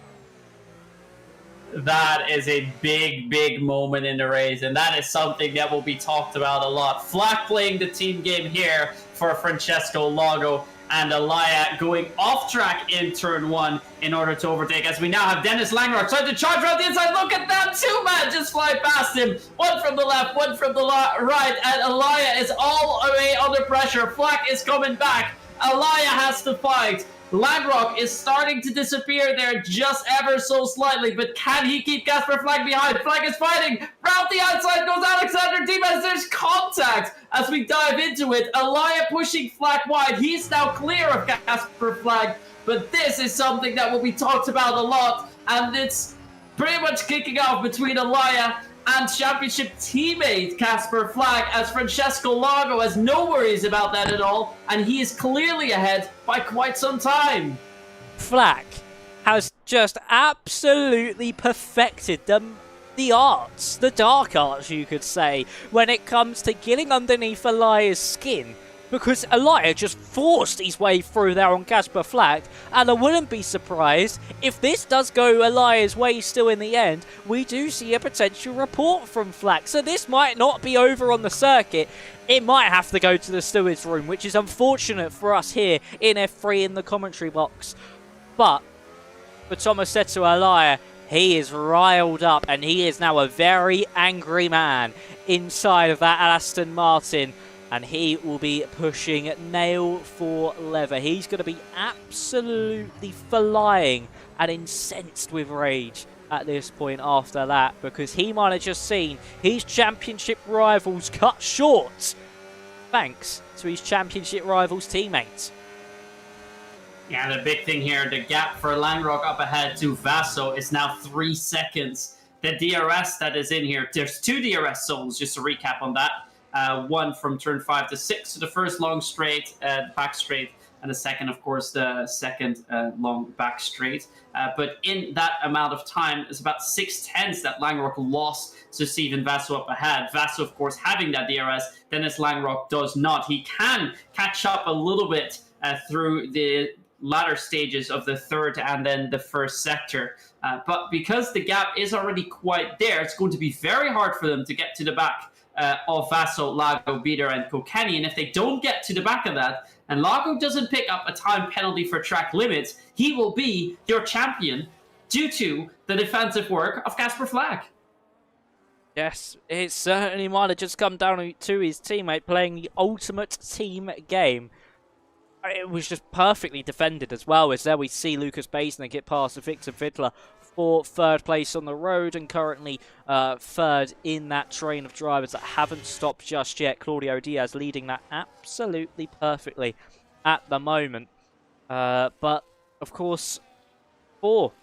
Speaker 7: That is a big, big moment in the race, and that is something that will be talked about a lot. Flack playing the team game here for Francesco Lago, and Alaya going off track in turn 1 in order to overtake, as we now have Dennis Langrock trying to charge around the inside. Look at that, 2 men just fly past him. One from the left, one from the right, and Alaya is all the way under pressure. Flack is coming back. Alaya has to fight. Langrock is starting to disappear there just ever so slightly, but can he keep Casper Flack behind? Flack is fighting. Round the outside goes Alexander Dimas. There's contact as we dive into it. Alaya pushing Flack wide. He's now clear of Casper Flack, but this is something that will be talked about a lot, and it's pretty much kicking off between Alaya and championship teammate Casper Flack, as Francesco Lago has no worries about that at all, and he is clearly ahead by quite some time.
Speaker 6: Flack has just absolutely perfected the arts, the dark arts you could say, when it comes to getting underneath Alaya's skin. Because Alaya just forced his way through there on Casper Flack, and I wouldn't be surprised if this does go Alaya's way still in the end. We do see a potential report from Flack, so this might not be over on the circuit. It might have to go to the stewards room, which is unfortunate for us here in F3 in the commentary box. But for Tomasetto Alaya, he is riled up, and he is now a very angry man inside of that Aston Martin. And he will be pushing nail for leather. He's going to be absolutely flying and incensed with rage at this point after that, because he might have just seen his championship rivals cut short thanks to his championship rivals' teammates.
Speaker 7: Yeah, the big thing here, the gap for Langrock up ahead to Vaso is now 3 seconds. The DRS that is in here, there's 2 DRS zones, just to recap on that. One from turn 5 to 6, so the first long straight, back straight, and the second, of course, the second long back straight. But in that amount of time, it's about 6/10 that Langrock lost to Steven Vaso up ahead. Vaso, of course, having that DRS, Dennis Langrock does not. He can catch up a little bit through the latter stages of the third and then the first sector. But because the gap is already quite there, it's going to be very hard for them to get to the back of Vaso, Lago, Bieder, and Kokeni. And if they don't get to the back of that, and Lago doesn't pick up a time penalty for track limits, he will be your champion due to the defensive work of Casper Flag.
Speaker 6: Yes, it certainly might have just come down to his teammate playing the ultimate team game. It was just perfectly defended as well, as there we see Lucas Baisner get past Victor Fittler for third place on the road, and currently third in that train of drivers that haven't stopped just yet. Claudio Diaz leading that absolutely perfectly at the moment. But, of course, for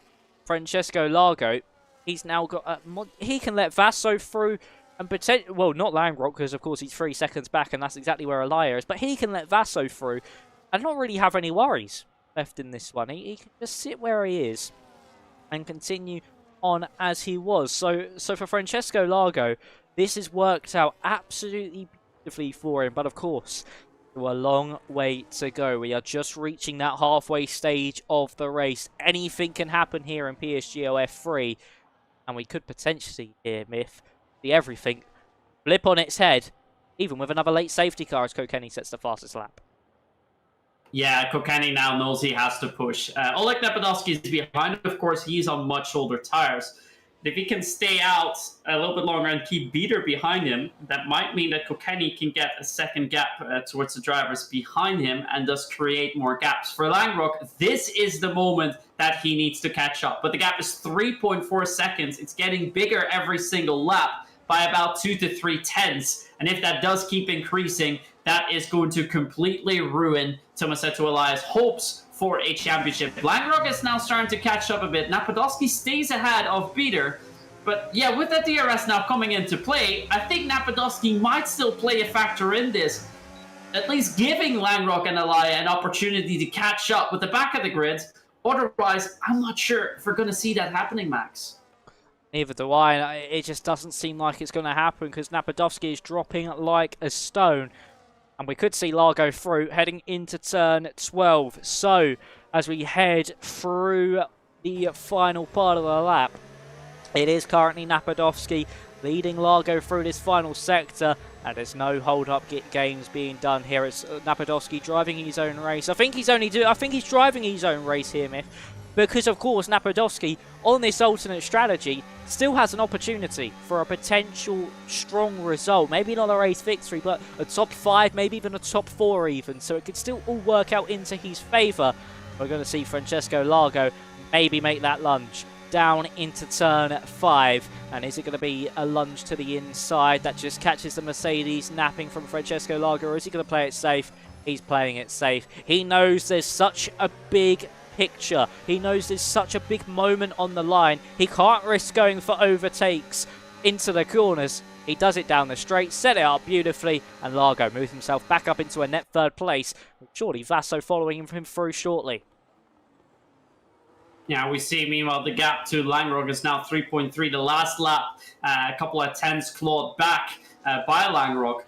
Speaker 6: Francesco Largo, he's now got he can let Vaso through and potentially, well, not Langrock, because of course he's 3 seconds back and that's exactly where Elia is, but he can let Vaso through and not really have any worries left in this one. He can just sit where he is and continue on as he was. So for Francesco Largo, this has worked out absolutely beautifully for him, but of course, a long way to go. We are just reaching that halfway stage of the race. Anything can happen here in PSGL F3, and we could potentially hear Myth, the everything, flip on its head, even with another late safety car as Kokeni sets the fastest lap.
Speaker 7: Yeah, Kokeni now knows he has to push. Oleg Nepodovsky is behind. Of course, he's on much older tires. If he can stay out a little bit longer and keep Bieder behind him, that might mean that Kokeni can get a second gap towards the drivers behind him and thus create more gaps. For Langrock, this is the moment that he needs to catch up. But the gap is 3.4 seconds. It's getting bigger every single lap by about 2 to 3 tenths. And if that does keep increasing, that is going to completely ruin Tomasetto Elias' hopes for a championship. Langrock is now starting to catch up a bit. Napodowski stays ahead of Bieder. But yeah, with that DRS now coming into play, I think Napodowski might still play a factor in this. At least giving Langrock and Elia an opportunity to catch up with the back of the grid. Otherwise, I'm not sure if we're going to see that happening, Max.
Speaker 6: Neither do I. It just doesn't seem like it's going to happen because Napodowski is dropping like a stone. And we could see Largo through heading into turn 12. So, as we head through the final part of the lap, it is currently Napodowski leading Largo through this final sector. And there's no hold-up games being done here. It's Napodowski driving his own race. I think he's driving his own race here, Myth. Because, of course, Napodowski, on this alternate strategy, still has an opportunity for a potential strong result. Maybe not a race victory, but a top 5, maybe even a top 4 even. So it could still all work out into his favour. We're going to see Francesco Largo maybe make that lunge down into turn 5. And is it going to be a lunge to the inside that just catches the Mercedes napping from Francesco Largo? Or is he going to play it safe? He's playing it safe. He knows there's such a big picture. He knows there's such a big moment on the line. He can't risk going for overtakes into the corners. He does it down the straight, set it up beautifully, and Largo moves himself back up into a net third place. Surely Vaso following him through shortly.
Speaker 7: Yeah, we see, meanwhile, the gap to Langrock is now 3.3. The last lap, a couple of tenths clawed back by Langrock.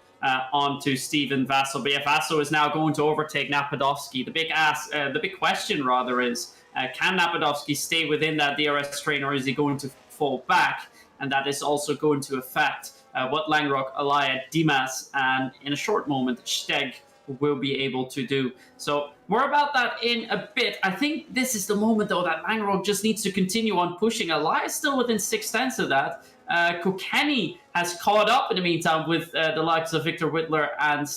Speaker 7: Onto Steven Vaso. But yeah, Vaso is now going to overtake Napodowski. The big question rather is, can Napodowski stay within that DRS train, or is he going to fall back? And that is also going to affect what Langrock, Elia, Dimas, and in a short moment, Steg will be able to do. So more about that in a bit. I think this is the moment, though, that Langrock just needs to continue on pushing. Elia is still within 6 tenths of that. Kokeni has caught up in the meantime with the likes of Victor Whittler and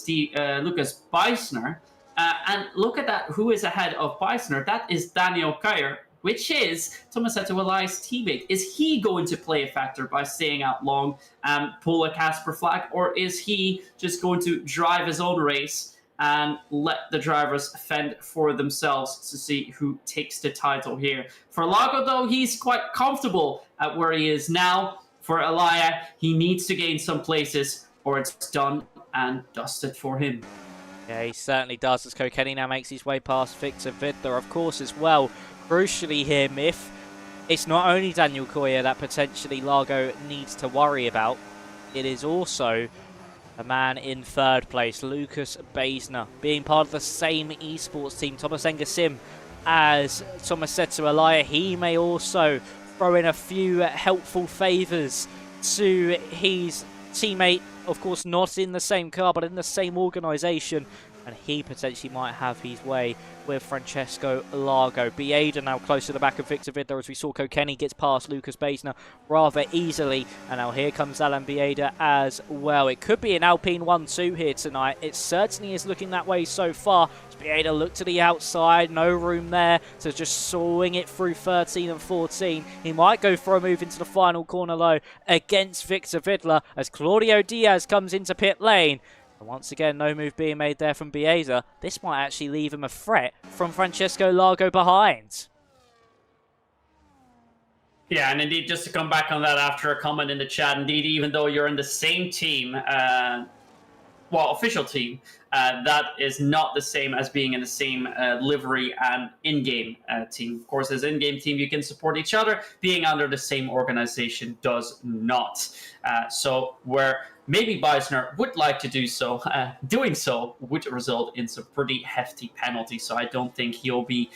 Speaker 7: Lucas Beisner. And look at that, who is ahead of Beisner? That is Daniel Keijer, which is Tomasetto Elias' teammate. Is he going to play a factor by staying out long and pull a Casper Flag? Or is he just going to drive his own race and let the drivers fend for themselves to see who takes the title here? For Largo, though, he's quite comfortable at where he is now. For Elia, he needs to gain some places, or it's done and dusted for him.
Speaker 6: Yeah, he certainly does, as Kokeni now makes his way past Victor Vidler, of course, as well. Crucially here, Myth, it's not only Daniel Keijer that potentially Largo needs to worry about. It is also a man in third place, Lucas Baisner, being part of the same esports team, Thomas Engersim, as Tomasetto Elia. He may also throw in a few helpful favours to his teammate, of course, not in the same car, but in the same organisation. And he potentially might have his way with Francesco Largo. Bieda now close to the back of Victor Vidler, as we saw Kokeni gets past Lucas Baesner rather easily. And now here comes Alan Bieda as well. It could be an Alpine 1-2 here tonight. It certainly is looking that way so far. Bieda look to the outside, no room there to just swing it through 13 and 14. He might go for a move into the final corner low against Victor Vidler as Claudio Diaz comes into pit lane. And once again, no move being made there from Bieda. This might actually leave him a threat from Francesco Largo behind.
Speaker 7: Yeah, and indeed, just to come back on that after a comment in the chat, indeed, even though you're in the same team, official team, that is not the same as being in the same livery and in-game team. Of course, as in-game team, you can support each other. Being under the same organization does not. So where maybe Baesner would like to do so, doing so would result in some pretty hefty penalties. So I don't think he'll be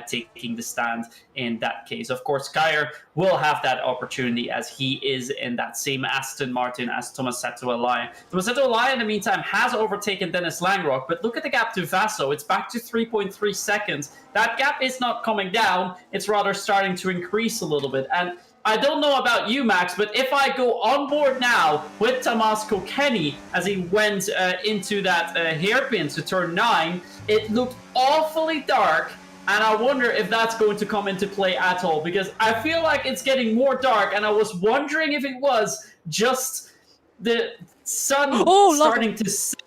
Speaker 7: taking the stand in that case. Of course, Kyer will have that opportunity as he is in that same Aston Martin as Tomasetto Alaya. Tomasetto Alaya, in the meantime, has overtaken Dennis Langrock, but look at the gap to Vasso. It's back to 3.3 seconds. That gap is not coming down. It's rather starting to increase a little bit. And I don't know about you, Max, but if I go on board now with Tomas Kokeni as he went into that hairpin to turn 9, it looked awfully dark. And I wonder if that's going to come into play at all, because I feel like it's getting more dark, and I was wondering if it was just the sun starting to set,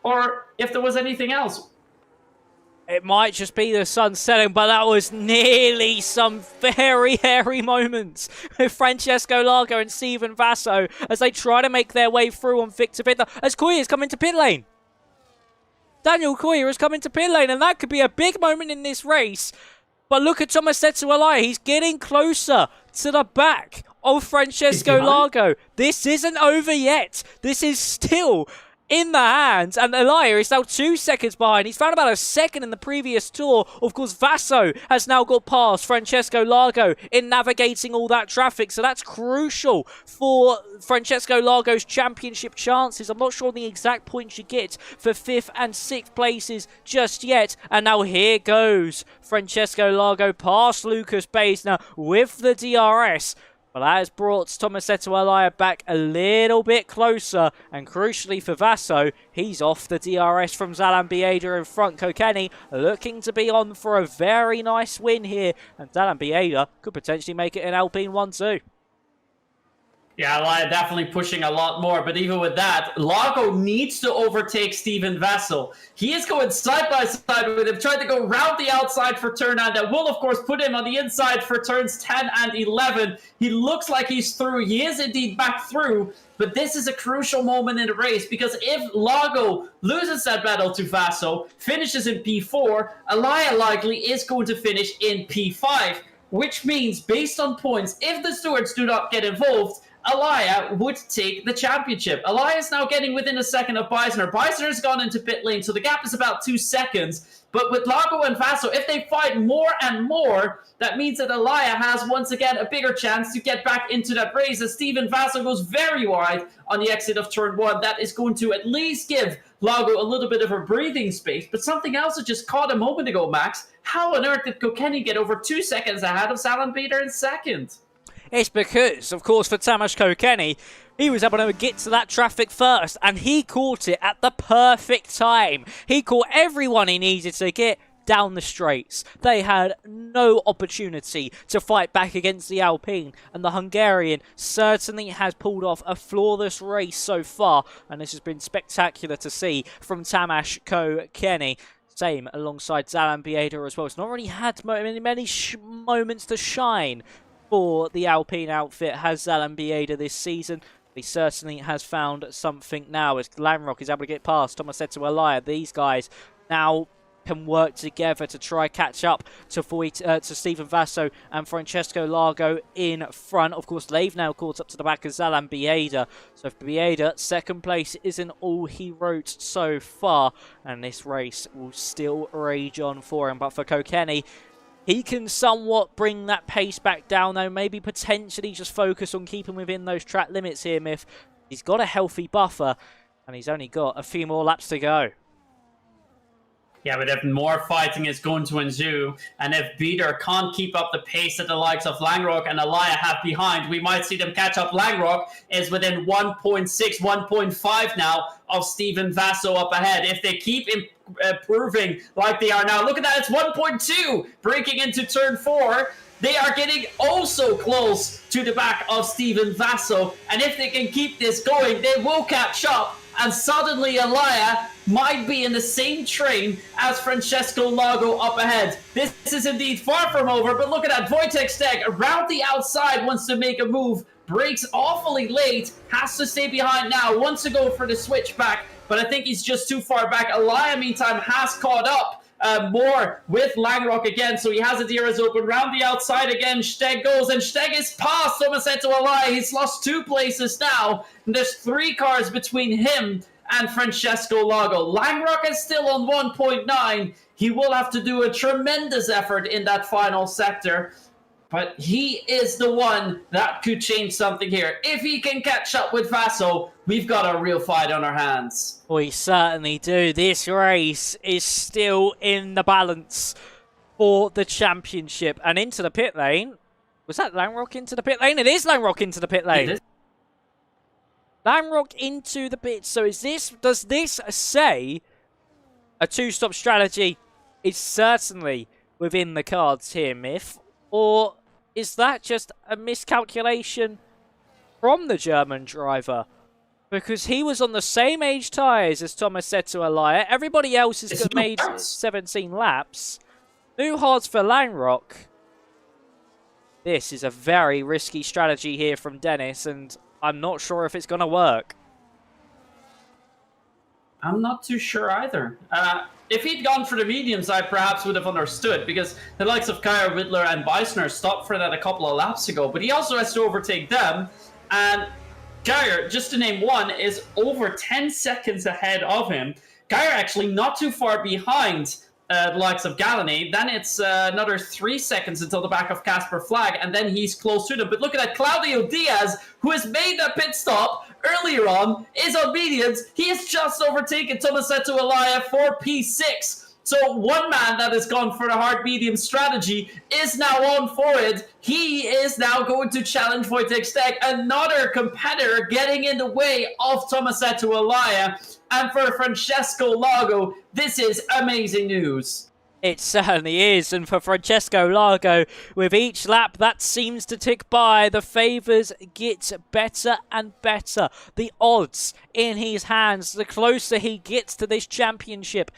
Speaker 7: or if there was anything else.
Speaker 6: It might just be the sun setting, but that was nearly some very hairy moments with Francesco Largo and Steven Vasso as they try to make their way through on Victor Vidler, as Koya's come into pit lane. Daniel Koya has come into pit lane, and that could be a big moment in this race. But look at Tomasetto Alaya. He's getting closer to the back of Francesco Largo. This isn't over yet. This is still in the hands, and Alaya is now 2 seconds behind. He's found about a second in the previous tour. Of course, Vasso has now got past Francesco Largo in navigating all that traffic, so that's crucial for Francesco Largo's championship chances. I'm not sure the exact points you get for 5th and 6th places just yet, and now here goes Francesco Largo past Lucas Baesner with the DRS. Well, that has brought Tomasetto Alaya back a little bit closer, and crucially for Vasso, he's off the DRS from Zalan Bieda in front. Kokeni looking to be on for a very nice win here, and Zalan Bieda could potentially make it an Alpine 1-2.
Speaker 7: Yeah, Alaya definitely pushing a lot more, but even with that, Largo needs to overtake Steven Vassell. He is going side by side with him, trying to go round the outside for turn 9. That will, of course, put him on the inside for turns 10 and 11. He looks like he's through. He is indeed back through, but this is a crucial moment in the race, because if Largo loses that battle to Vassell, finishes in P4, Alaya likely is going to finish in P5, which means, based on points, if the stewards do not get involved, Alaya would take the championship. Alaya is now getting within a second of Baesner. Baesner has gone into pit lane, so the gap is about 2 seconds. But with Largo and Vasso, if they fight more and more, that means that Alaya has once again a bigger chance to get back into that race, as Steven Vasso goes very wide on the exit of turn 1. That is going to at least give Largo a little bit of a breathing space. But something else that just caught a moment ago, Max. How on earth did Kokeni get over 2 seconds ahead of Zalan Bieda in second?
Speaker 6: It's because, of course, for Tamas Kokeni, he was able to get to that traffic first, and he caught it at the perfect time. He caught everyone he needed to get down the straights. They had no opportunity to fight back against the Alpine, and the Hungarian certainly has pulled off a flawless race so far, and this has been spectacular to see from Tamas Kokeni. Same alongside Zalan Bieda as well. It's not really had many moments to shine for the Alpine outfit has Zalan Bieda this season. He certainly has found something now as Langrock is able to get past Tomasetto Alaya. These guys now can work together to try catch up to Steven Vasso and Francesco Largo in front. Of course, they've now caught up to the back of Zalan Bieda. So for Bieda, second place isn't all he wrote so far, and this race will still rage on for him. But for Kokeni, he can somewhat bring that pace back down, though. Maybe potentially just focus on keeping within those track limits here, Myth. He's got a healthy buffer, and he's only got a few more laps to go.
Speaker 7: Yeah, but if more fighting is going to ensue, and if Beater can't keep up the pace that the likes of Langrock and Alaya have behind, we might see them catch up. Langrock is within 1.6, 1.5 now of Steven Vasso up ahead. If they keep improving like they are now, look at that, it's 1.2 breaking into turn 4. They are getting so close to the back of Steven Vasso, and if they can keep this going, they will catch up. And suddenly Alaya might be in the same train as Francesco Lago up ahead. This is indeed far from over, but look at that. Wojtek Steg around the outside wants to make a move. Breaks awfully late. Has to stay behind now. Wants to go for the switchback, but I think he's just too far back. Alaya, meantime, has caught up. More with Langrock again, so he has the DRS open. Round the outside again, Steg goes, and Steg is past Tomasetto Alaya. He's lost 2 places now, and there's 3 cars between him and Francesco Lago. Langrock is still on 1.9. He will have to do a tremendous effort in that final sector, but he is the one that could change something here. If he can catch up with Vasso, we've got a real fight on our hands.
Speaker 6: We certainly do. This race is still in the balance for the championship. And into the pit lane. Was that Langrock into the pit lane? It is Langrock into the pit lane. Langrock into the pit. So does this say a 2-stop strategy is certainly within the cards here, Myth? Or is that just a miscalculation from the German driver? Because he was on the same age tyres as Tomasetto Alaya. Everybody else has made 17 laps. New hards for Langrock. This is a very risky strategy here from Dennis, and I'm not sure if it's going to work.
Speaker 7: I'm not too sure either. If he'd gone for the mediums, I perhaps would have understood, because the likes of Kaya, Riddler, and Beisner stopped for that a couple of laps ago, but he also has to overtake them, and Kaya, just to name one, is over 10 seconds ahead of him. Kaya actually not too far behind the likes of Galaney. Then it's another 3 seconds until the back of Casper Flagg, and then he's close to them. But look at that, Claudio Diaz, who has made that pit stop earlier on, is on mediums. He has just overtaken Tomasetto Alaya for P6. So one man that has gone for the hard medium strategy is now on for it. He is now going to challenge Wojtek Steg, another competitor getting in the way of Tomasetto Alaya. And for Francesco Lago, this is amazing news.
Speaker 6: It certainly is, and for Francesco Lago, with each lap that seems to tick by, the favours get better and better. The odds in his hands, the closer he gets to this championship,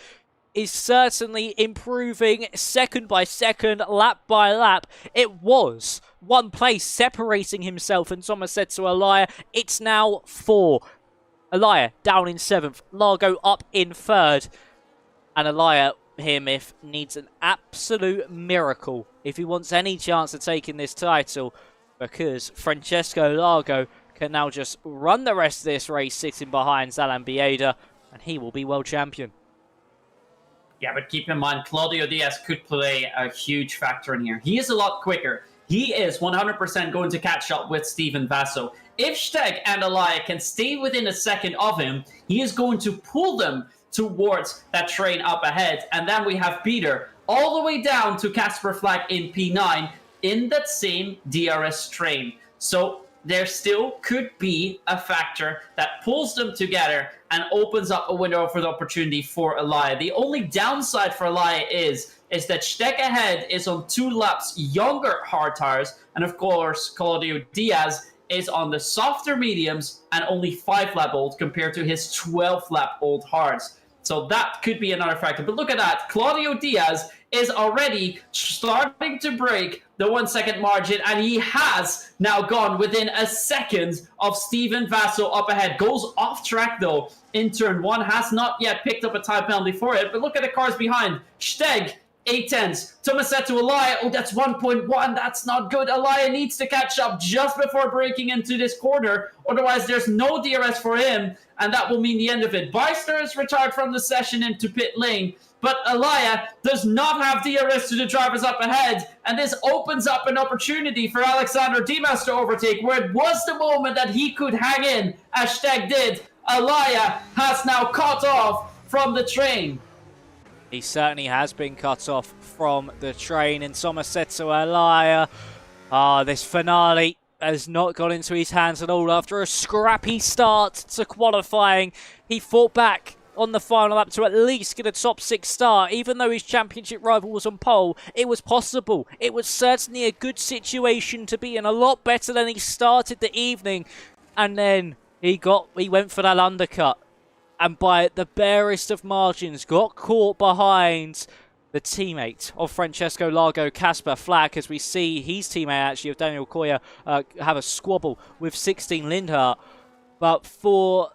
Speaker 6: is certainly improving second by second, lap by lap. It was 1 place separating himself and Tomasetto Alaya. It's now 4. Alaya down in 7th, Lago up in 3rd, and Alaya here, Myth, needs an absolute miracle if he wants any chance of taking this title, because Francesco Lago can now just run the rest of this race sitting behind Zalan Bieda, and he will be world champion.
Speaker 7: Yeah, but keep in mind, Claudio Diaz could play a huge factor in here. He is a lot quicker. He is 100% going to catch up with Steven Vasso. If Steg and Alaya can stay within a second of him, he is going to pull them towards that train up ahead. And then we have Peter all the way down to Casper Flagg in P9 in that same DRS train. So there still could be a factor that pulls them together and opens up a window for the opportunity for Alaya. The only downside for Alaya is that Steg ahead is on 2 laps younger hard tires, and of course Claudio Diaz is on the softer mediums and only 5 lap old compared to his 12 lap old hards. So that could be another factor. But look at that. Claudio Diaz is already starting to break the 1 second margin, and he has now gone within a second of Steven Vasso up ahead. Goes off track though in turn 1, has not yet picked up a time penalty for it. But look at the cars behind. Steg 8 tenths. Tomasetto Alaya. Oh, that's 1.1. That's not good. Alaya needs to catch up just before breaking into this corner. Otherwise, there's no DRS for him, and that will mean the end of it. Beister is retired from the session into pit lane, but Alaya does not have DRS to the drivers up ahead, and this opens up an opportunity for Alexander Dimas to overtake, where it was the moment that he could hang in, as Steg did. Alaya has now cut off from the train.
Speaker 6: He certainly has been cut off from the train, and Tomasetto Alaya, this finale has not got into his hands at all. After a scrappy start to qualifying, he fought back on the final lap to at least get a top 6 start. Even though his championship rival was on pole, it was possible. It was certainly a good situation to be in, a lot better than he started the evening. And then he went for that undercut, and by the barest of margins got caught behind the teammate of Francesco Largo, Casper Flack, as we see his teammate actually of Daniel Koya have a squabble with 16 Lindhart. But for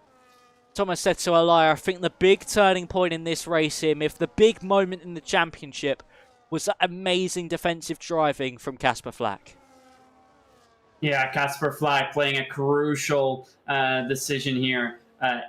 Speaker 6: Tomasetto Alaya, I think the big turning point in this race here, if the big moment in the championship, was that amazing defensive driving from Casper Flack.
Speaker 7: Yeah, Casper Flack playing a crucial decision here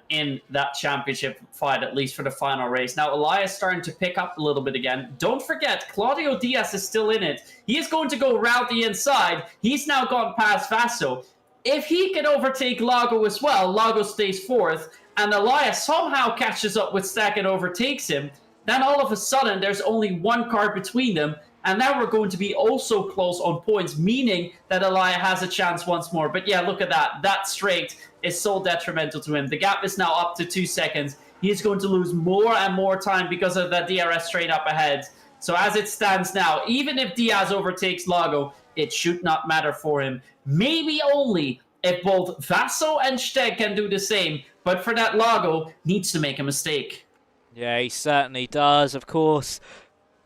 Speaker 7: in that championship fight, at least for the final race. Now, Elias starting to pick up a little bit again. Don't forget, Claudio Diaz is still in it. He is going to go around the inside. He's now gone past Vaso. If he can overtake Lago as well, Lago stays 4th, and Elias somehow catches up with Stack and overtakes him, then all of a sudden there's only one car between them, and now we're going to be also close on points, meaning that Elia has a chance once more. But yeah, look at that. That straight is so detrimental to him. The gap is now up to 2 seconds. He is going to lose more and more time because of that DRS straight up ahead. So as it stands now, even if Diaz overtakes Lago, it should not matter for him. Maybe only if both Vaso and Steg can do the same. But for that, Lago needs to make a mistake.
Speaker 6: Yeah, he certainly does, of course.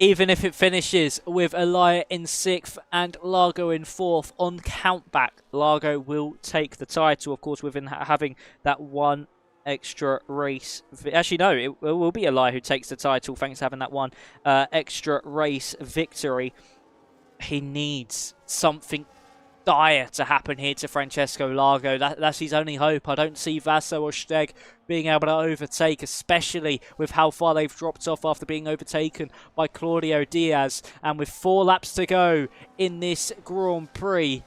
Speaker 6: Even if it finishes with Elia in 6th and Largo in 4th on countback, Largo will take the title, of course, within having that one extra race. Actually, no, it will be Elia who takes the title thanks to having that one extra race victory. He needs something dire to happen here to Francesco Largo. That's his only hope. I don't see Vaso or Steg being able to overtake, especially with how far they've dropped off after being overtaken by Claudio Diaz. And with 4 laps to go in this Grand Prix,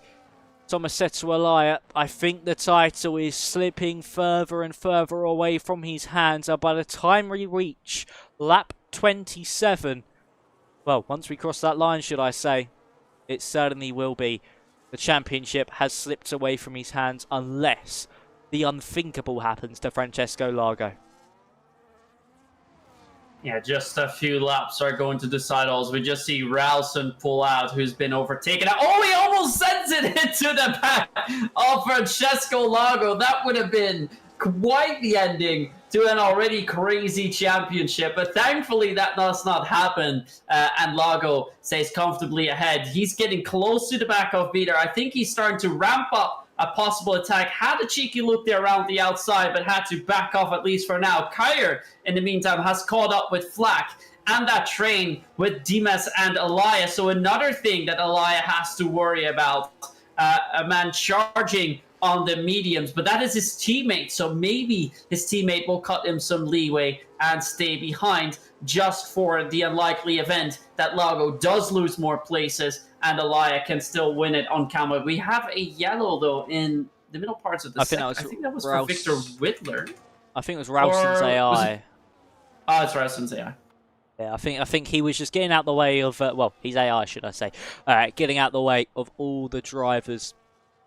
Speaker 6: Tomasetto Alaya, I think the title is slipping further and further away from his hands. And by the time we reach lap 27, well, once we cross that line, should I say, it certainly will be. The championship has slipped away from his hands unless the unthinkable happens to Francesco Largo.
Speaker 7: Yeah, just a few laps are going to decide all. We just see Ralston pull out, who's been overtaken. Oh, he almost sends it into the back of Francesco Largo. That would have been quite the ending to an already crazy championship, but thankfully that does not happen, and Largo stays comfortably ahead. He's getting close to the back of Beater. I think he's starting to ramp up a possible attack. Had a cheeky look there around the outside, but had to back off at least for now. Kyer, in the meantime, has caught up with Flack and that train with Dimas and Elia. So another thing that Elia has to worry about, a man charging on the mediums, but that is his teammate, so maybe his teammate will cut him some leeway and stay behind just for the unlikely event that Largo does lose more places and Elia can still win it on camera. We have a yellow though in the middle parts of the second. I think that was for Victor Whittler.
Speaker 6: I think it was Ralston's AI.
Speaker 7: Oh, it's Ralston's AI.
Speaker 6: Yeah, I think he was just getting out the way of, well, he's AI, should I say, getting out the way of all the drivers.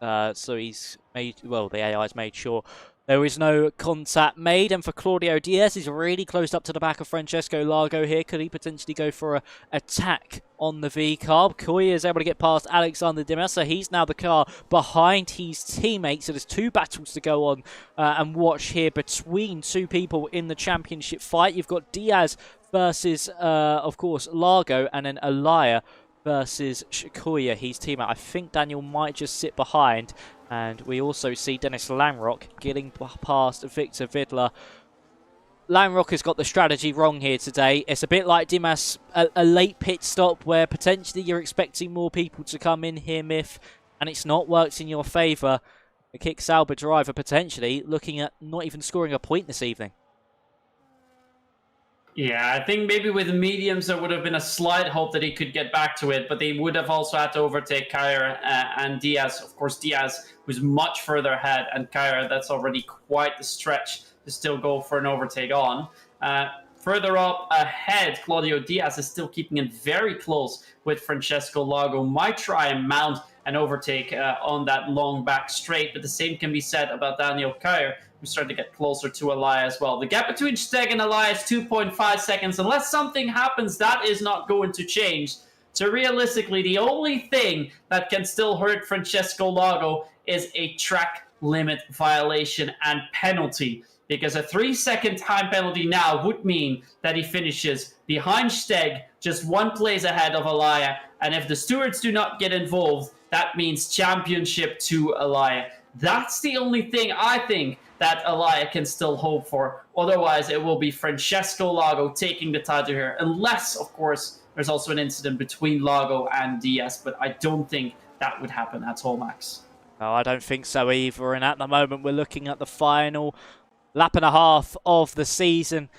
Speaker 6: So he's made, well, the AI's made sure there is no contact made. And for Claudio Diaz, he's really close up to the back of Francesco Largo here. Could he potentially go for an attack on the V-car? Koya is able to get past Alexander Dimas, so he's now the car behind his teammate. So there's 2 battles to go on and watch here between 2 people in the championship fight. You've got Diaz versus, of course, Largo, and then Elia versus Koya, his teammate. I think Daniel might just sit behind. And we also see Dennis Lamrock getting past Victor Vidler. Lanrock has got the strategy wrong here today. It's a bit like Dimas, a late pit stop where potentially you're expecting more people to come in here, Myth, and it's not worked in your favour. A kick Sauber driver potentially looking at not even scoring a point this evening.
Speaker 7: Yeah, I think maybe with the mediums there would have been a slight hope that he could get back to it, but they would have also had to overtake Kyer and Diaz. Of course, Diaz, who's much further ahead, and Kyer, that's already quite the stretch to still go for an overtake on. Further up ahead, Claudio Diaz is still keeping it very close with Francesco Lago. Might try and mount an overtake on that long back straight, but the same can be said about Daniel Kyer, who's starting to get closer to Elia as well. The gap between Steg and Elia is 2.5 seconds. Unless something happens, that is not going to change. So realistically, the only thing that can still hurt Francesco Lago is a track limit violation and penalty, because a 3-second time penalty now would mean that he finishes behind Steg, just one place ahead of Elia, and if the stewards do not get involved, that means championship to Elia. That's the only thing I think that Elia can still hope for. Otherwise, it will be Francesco Lago taking the title here, unless, of course, there's also an incident between Lago and Diaz, but I don't think that would happen at all, Max.
Speaker 6: No, I don't think so either, and at the moment we're looking at the final lap and a half of the season.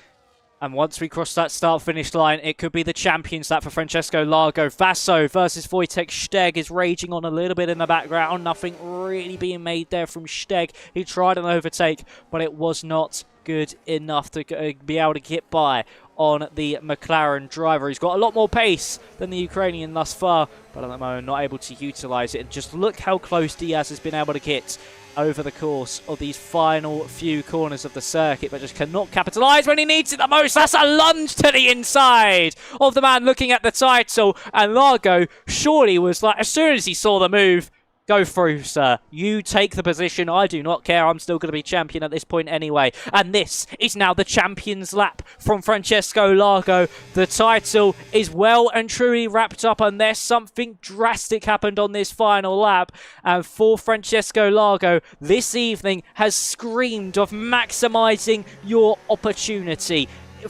Speaker 6: And once we cross that start-finish line, it could be the champions lap for Francesco Lago. Vaso versus Wojtek Steg is raging on a little bit in the background. Nothing really being made there from Steg. He tried an overtake, but it was not good enough to be able to get by on the McLaren driver. He's got a lot more pace than the Ukrainian thus far, but at the moment not able to utilise it. And just look how close Diaz has been able to get over the course of these final few corners of the circuit, but just cannot capitalise when he needs it the most. That's a lunge to the inside of the man looking at the title, and Lago surely was like, as soon as he saw the move, go through, sir. You take the position. I do not care. I'm still going to be champion at this point anyway. And this is now the champion's lap from Francesco Lago. The title is well and truly wrapped up, unless something drastic happened on this final lap. And for Francesco Lago, this evening has screamed of maximising your opportunity.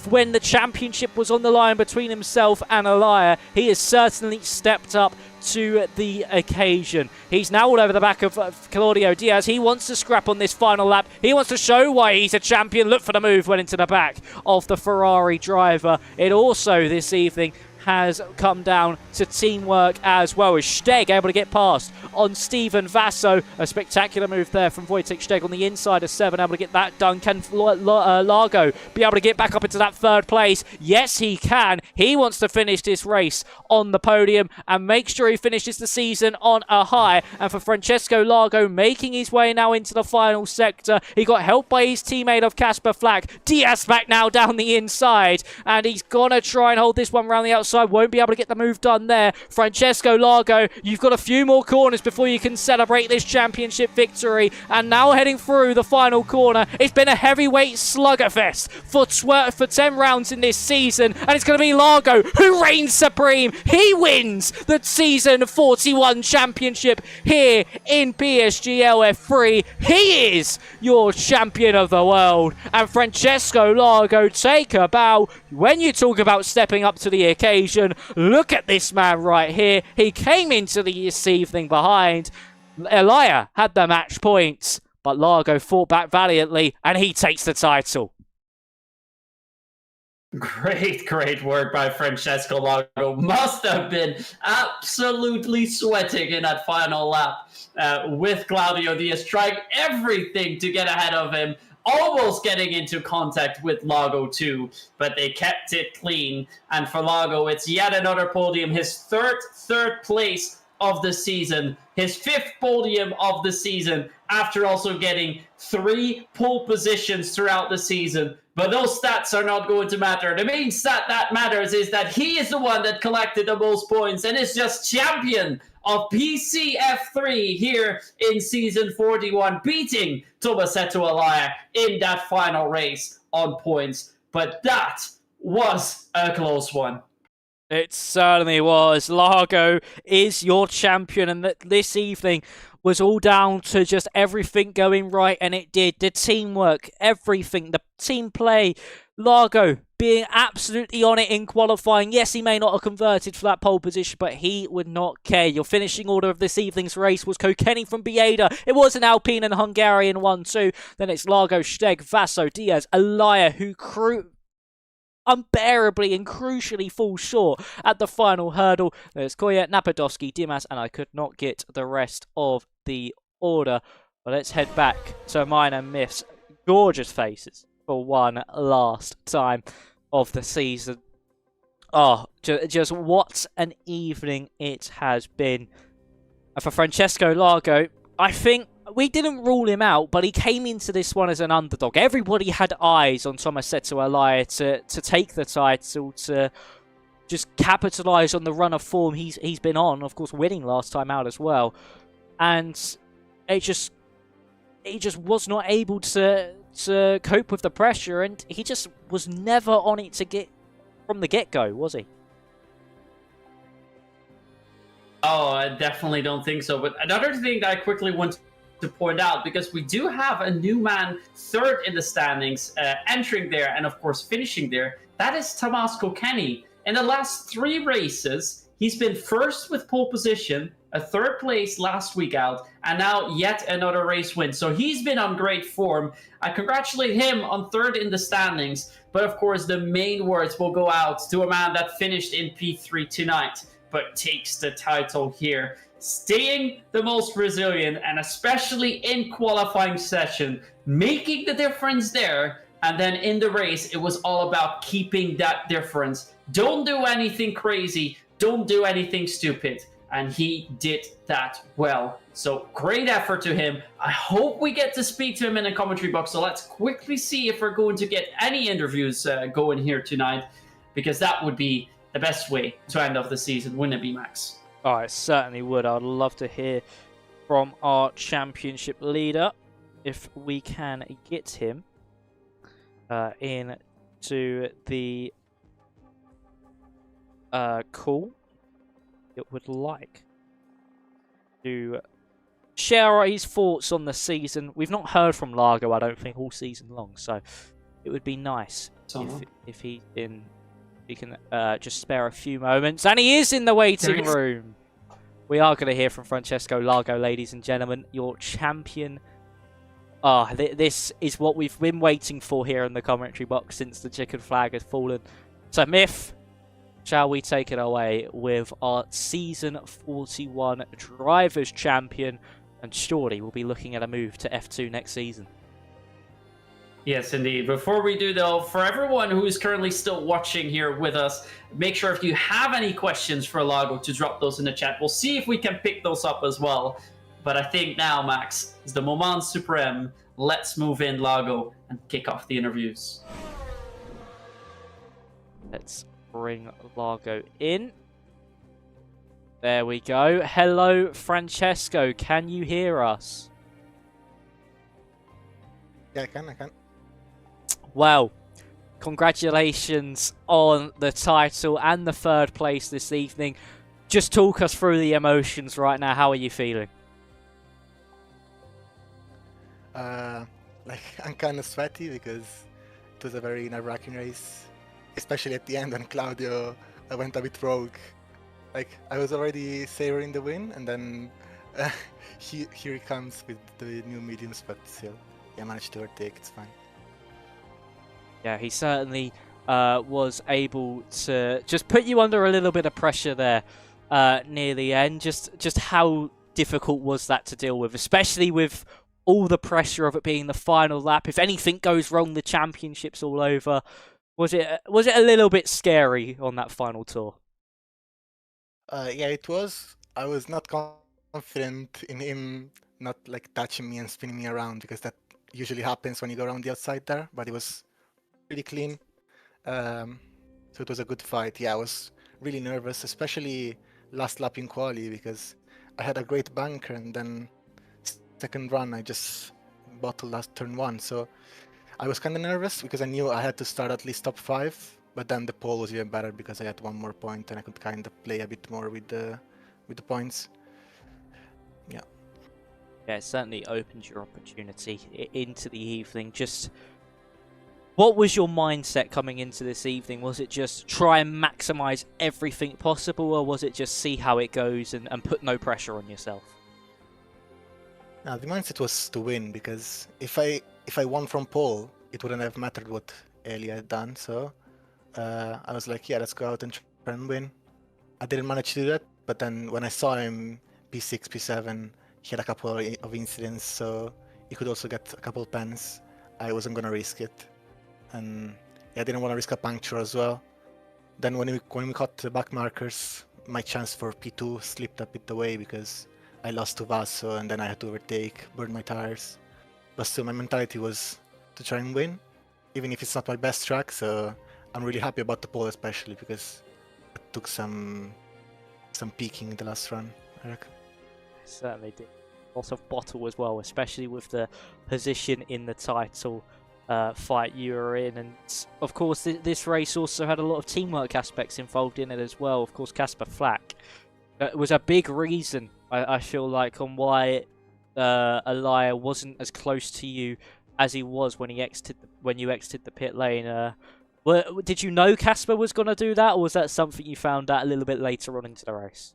Speaker 6: When the championship was on the line between himself and Elia, he has certainly stepped up to the occasion. He's now all over the back of Claudio Diaz. He wants to scrap on this final lap. He wants to show why he's a champion. Look for the move, went into the back of the Ferrari driver. It also this evening has come down to teamwork as well, as Steg able to get past on Steven Vaso. A spectacular move there from Wojtek Steg on the inside of 7, able to get that done. Can Lago be able to get back up into that third place? Yes, he can. He wants to finish this race on the podium and make sure he finishes the season on a high. And for Francesco Lago, making his way now into the final sector. He got helped by his teammate of Casper Flack. Diaz back now down the inside, and he's gonna try and hold this one around the outside. Won't be able to get the move done there. Francesco Lago, you've got a few more corners before you can celebrate this championship victory. And now heading through the final corner. It's been a heavyweight sluggerfest for 10 rounds in this season, and it's going to be Lago who reigns supreme. He wins the season 41 championship here in PSGL F3. He is your champion of the world. And Francesco Lago, take a bow. When you talk about stepping up to the occasion, look at this man right here. He came into this evening behind. Elia had the match points, but Lago fought back valiantly, and he takes the title.
Speaker 7: Great work by Francesco Lago. Must have been absolutely sweating in that final lap with Claudio Diaz trying everything to get ahead of him. Almost getting into contact with Lago too, but they kept it clean. And for Lago, it's yet another podium, his third place of the season, his 5th podium of the season, after also getting 3 pole positions throughout the season. But those stats are not going to matter. The main stat that matters is that he is the one that collected the most points and is just champion of PCF3 here in Season 41, beating Tomasetto Elia in that final race on points. But that was a close one.
Speaker 6: It certainly was. Lago is your champion, and this evening was all down to just everything going right, and it did. The teamwork, everything, the team play. Largo being absolutely on it in qualifying. Yes, he may not have converted for that pole position, but he would not care. Your finishing order of this evening's race was Kokeni from Bieda. It was an Alpine and Hungarian 1-2. Then it's Largo, Steg, Vasso, Diaz, Alaya, who unbearably and crucially falls short at the final hurdle. There's Koya, Napadovsky, Dimas, and I could not get the rest of the order. But let's head back to Minor Myths. Gorgeous faces for one last time of the season. Oh, just what an evening it has been. And for Francesco Largo, I think we didn't rule him out, but he came into this one as an underdog. Everybody had eyes on Tomasetto Alaya to take the title, to just capitalise on the run of form he's been on, of course winning last time out as well. And he just was not able to cope with the pressure, and he just was never on it from the get-go, was he?
Speaker 7: Oh, I definitely don't think so. But another thing that I quickly want to point out, because we do have a new man third in the standings, entering there and of course finishing there. That is Tomas Kokeni. In the last 3 races, he's been first with pole position, a 3rd place last week out, and now yet another race win. So he's been on great form. I congratulate him on 3rd in the standings. But of course, the main words will go out to a man that finished in P3 tonight, but takes the title here. Staying the most resilient, and especially in qualifying session, making the difference there. And then in the race, it was all about keeping that difference. Don't do anything crazy. Don't do anything stupid. And he did that well. So great effort to him. I hope we get to speak to him in the commentary box. So let's quickly see if we're going to get any interviews going here tonight, because that would be the best way to end off the season, wouldn't it be, Max?
Speaker 6: Oh, I certainly would. I'd love to hear from our championship leader if we can get him into the call. It would like to share his thoughts on the season. We've not heard from Largo, I don't think, all season long, so it would be nice if he can just spare a few moments. And he is in the waiting room. We are going to hear from Francesco Largo, ladies and gentlemen, your champion. This is what we've been waiting for here in the commentary box since the chicken flag has fallen. So, Myth, shall we take it away with our Season 41 Drivers' Champion? And surely we'll be looking at a move to F2 next season.
Speaker 7: Yes, indeed. Before we do, though, for everyone who is currently still watching here with us, make sure if you have any questions for Largo to drop those in the chat. We'll see if we can pick those up as well. But I think now, Max, is the moment supreme. Let's move in, Largo, and kick off the interviews.
Speaker 6: Let's bring Largo in. There we go. Hello, Francesco. Can you hear us?
Speaker 8: Yeah, I can.
Speaker 6: Well, congratulations on the title and the 3rd place this evening. Just talk us through the emotions right now. How are you feeling?
Speaker 8: I'm kind of sweaty because it was a very nerve-wracking race, especially at the end when Claudio went a bit rogue. I was already savoring the win, and then here he comes with the new mediums, but still, I managed to overtake. It's fine.
Speaker 6: Yeah, he certainly was able to just put you under a little bit of pressure there near the end. Just how difficult was that to deal with, especially with all the pressure of it being the final lap? If anything goes wrong, the championship's all over. Was it a little bit scary on that final tour?
Speaker 8: Yeah, it was. I was not confident in him not touching me and spinning me around, because that usually happens when you go around the outside there, but it was pretty clean. So it was a good fight. Yeah, I was really nervous, especially last lap in quali, because I had a great banker, and then second run I just bottled last turn 1. So I was kind of nervous because I knew I had to start at least top 5, but then the pole was even better because I had 1 more point and I could kind of play a bit more with the points. Yeah. Yeah,
Speaker 6: it certainly opened your opportunity into the evening. Just What was your mindset coming into this evening? Was it just try and maximise everything possible, or was it just see how it goes and put no pressure on yourself?
Speaker 8: Now, the mindset was to win, because if I won from pole, it wouldn't have mattered what Eli had done. So I was like, yeah, let's go out and try and win. I didn't manage to do that, but then when I saw him P6, P7, he had a couple of incidents, so he could also get a couple pens. I wasn't gonna risk it. And yeah, I didn't want to risk a puncture as well. Then when we caught the back markers, my chance for P2 slipped a bit away because I lost to Vaso and then I had to overtake, burn my tires. But still, my mentality was to try and win, even if it's not my best track. So I'm really happy about the pole, especially because it took some peaking in the last run, I reckon.
Speaker 6: Certainly did. Lots of bottle as well, especially with the position in the title fight you were in. And of course this race also had a lot of teamwork aspects involved in it as well. Of course, Casper Flack was a big reason, I feel like, on why Elia wasn't as close to you as he was when you exited the pit lane. Did you know Casper was going to do that, or was that something you found out a little bit later on into the race?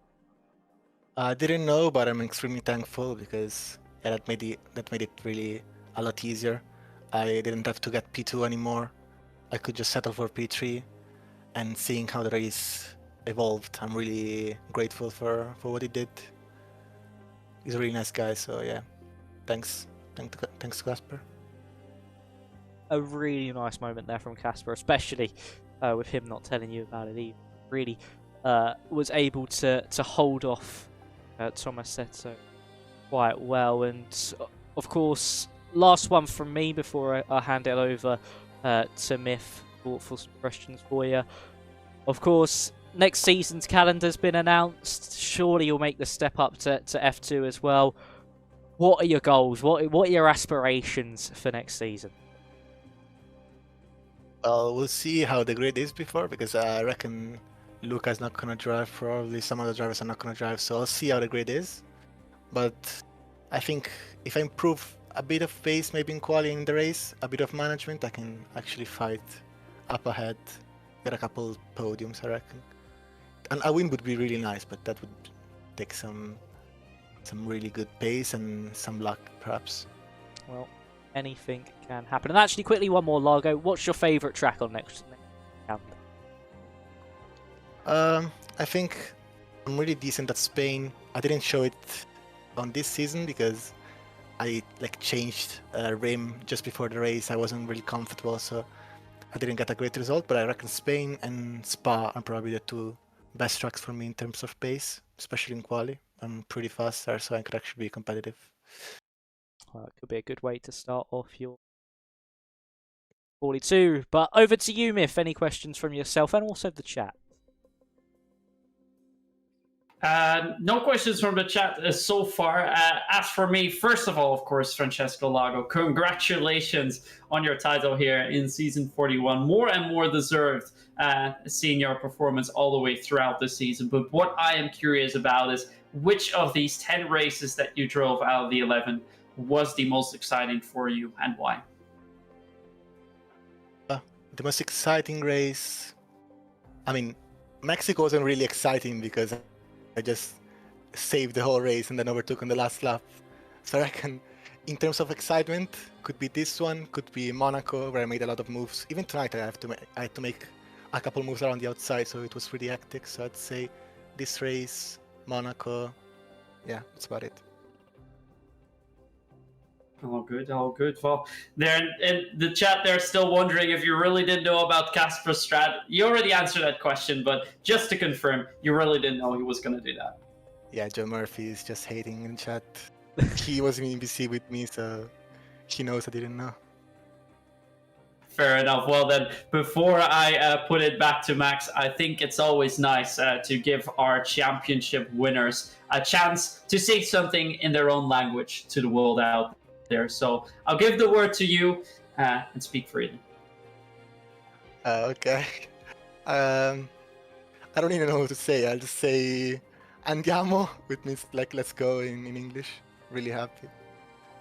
Speaker 8: I didn't know, but I'm extremely thankful because that made it really a lot easier. I didn't have to get P2 anymore. I could just settle for P3, and seeing how the race evolved, I'm really grateful for what he did. He's a really nice guy, so yeah, thanks to Casper.
Speaker 6: A really nice moment there from Casper, especially with him not telling you about it. He really was able to hold off Thomas Seto quite well. And of course, last one from me before I hand it over to Myth for some questions for you. Of course, next season's calendar's been announced. Surely you'll make the step up to F2 as well. What are your goals? What are your aspirations for next season?
Speaker 8: Well, we'll see how the grid is before, because I reckon Luca's not going to drive. Probably some other drivers are not going to drive, so I'll see how the grid is. But I think if I improve a bit of pace, maybe in quality in the race, a bit of management, I can actually fight up ahead, get a couple podiums, I reckon. And a win would be really nice, but that would take some really good pace and some luck, perhaps.
Speaker 6: Well, anything can happen. And actually, quickly, one more, Largo. What's your favourite track on next calendar?
Speaker 8: I think I'm really decent at Spain. I didn't show it on this season because I changed rim just before the race. I wasn't really comfortable, so I didn't get a great result. But I reckon Spain and Spa are probably the two best tracks for me in terms of pace, especially in quali. I'm pretty fast there, so I could actually be competitive.
Speaker 6: Well, it could be a good way to start off your 42. But over to you, Myth. Any questions from yourself and also the chat?
Speaker 7: No questions from the chat so far. As for me, first of all, of course, Francesco Lago, congratulations on your title here in season 41. More and more deserved, seeing your performance all the way throughout the season. But what I am curious about is which of these 10 races that you drove out of the 11 was the most exciting for you and why?
Speaker 8: The most exciting race, I mean, Mexico wasn't really exciting because I just saved the whole race and then overtook on the last lap. So I reckon in terms of excitement, could be this one, could be Monaco, where I made a lot of moves. Even tonight I had to make a couple moves around the outside, so it was pretty hectic. So I'd say this race, Monaco, yeah, that's about it.
Speaker 7: All good, all good. Well, they're in the chat, they're still wondering if you really didn't know about Casper's strat. You already answered that question, but just to confirm, you really didn't know he was going to do that.
Speaker 8: Yeah, Joe Murphy is just hating in chat. He was in BC with me, so he knows I didn't know.
Speaker 7: Fair enough. Well then, before I put it back to Max, I think it's always nice to give our championship winners a chance to say something in their own language to the world out there. So I'll give the word to you and speak freely.
Speaker 8: Okay. I don't even know what to say. I'll just say andiamo, which means let's go in English. Really happy.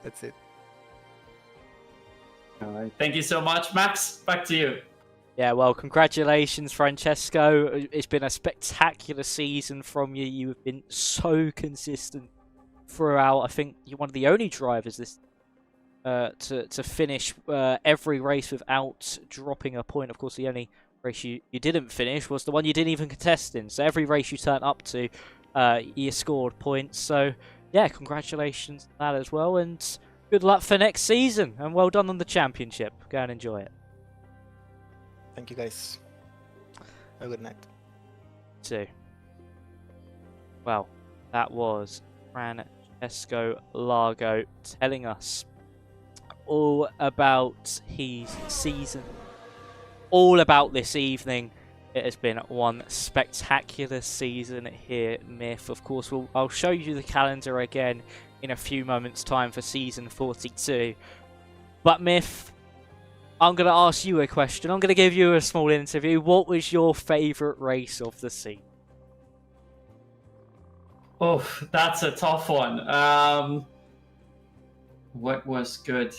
Speaker 8: That's it.
Speaker 7: All right. Thank you so much, Max. Back to you.
Speaker 6: Yeah, well, congratulations, Francesco. It's been a spectacular season from you. You have been so consistent throughout. I think you're one of the only drivers this to finish every race without dropping a point. Of course, the only race you didn't finish was the one you didn't even contest in. So every race you turn up to, you scored points. So yeah, congratulations on that as well, and good luck for next season. And well done on the championship. Go and enjoy it.
Speaker 8: Thank you, guys. Have a good night.
Speaker 6: Too. Well, that was Francesco Largo telling us all about his season, all about this evening. It has been one spectacular season here, Myth. Of course, I'll show you the calendar again in a few moments' time for season 42. But Myth, I'm going to ask you a question. I'm going to give you a small interview. What was your favourite race of the season?
Speaker 7: Oh, that's a tough one. What was good?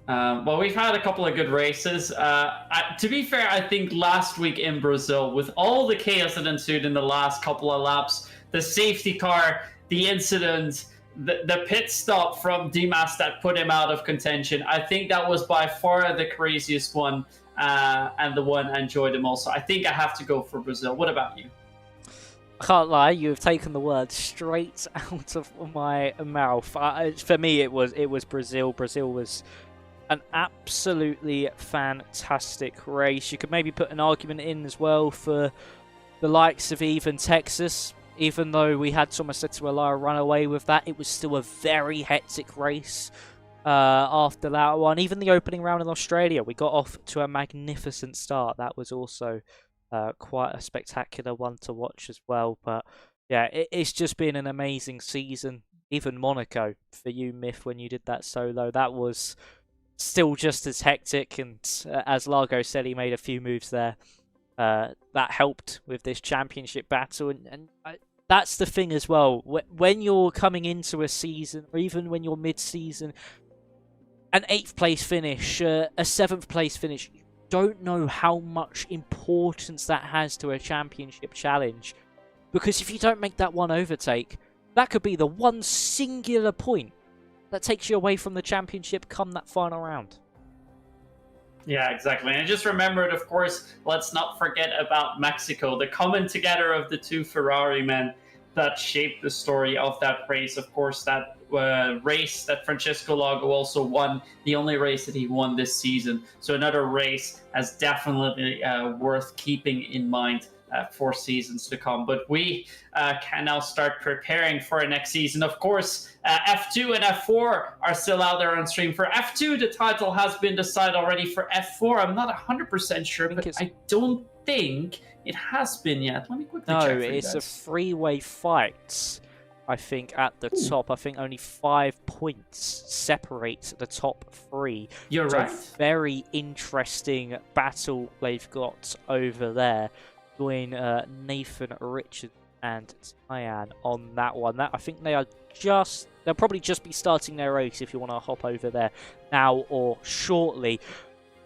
Speaker 7: Well, we've had a couple of good races. To be fair, I think last week in Brazil, with all the chaos that ensued in the last couple of laps, the safety car, the incident, the pit stop from Dimas that put him out of contention, I think that was by far the craziest one, and the one I enjoyed the most. So I think I have to go for Brazil. What about you?
Speaker 6: I can't lie, you have taken the words straight out of my mouth. For me, it was Brazil. Brazil was an absolutely fantastic race. You could maybe put an argument in as well for the likes of even Texas. Even though we had Somerset-to-Elia run away with that, it was still a very hectic race after that one. Even the opening round in Australia, we got off to a magnificent start. That was also quite a spectacular one to watch as well. But yeah, it's just been an amazing season. Even Monaco, for you, Myth, when you did that solo, that was still just as hectic. And as Largo said, he made a few moves there. That helped with this championship battle, and that's the thing as well. When you're coming into a season, or even when you're mid-season, an 8th place finish, a 7th place finish, you don't know how much importance that has to a championship challenge. Because if you don't make that one overtake, that could be the one singular point that takes you away from the championship come that final round.
Speaker 7: Yeah, exactly. And I just remembered, of course, let's not forget about Mexico, the coming together of the two Ferrari men that shaped the story of that race. Of course, that race that Francesco Largo also won, the only race that he won this season. So another race as definitely worth keeping in mind for seasons to come. But we can now start preparing for next season. Of course, F2 and F4 are still out there on stream. For F2, the title has been decided already. For F4, I'm not 100% sure, but I don't think it has been yet. Let me quickly check.
Speaker 6: No, it's a three-way fight, I think, at the top. I think only 5 points separate the top 3.
Speaker 7: You're right.
Speaker 6: Very interesting battle they've got over there between Nathan Richards and Tyan on that one. I think they'll probably just be starting their race if you want to hop over there now or shortly.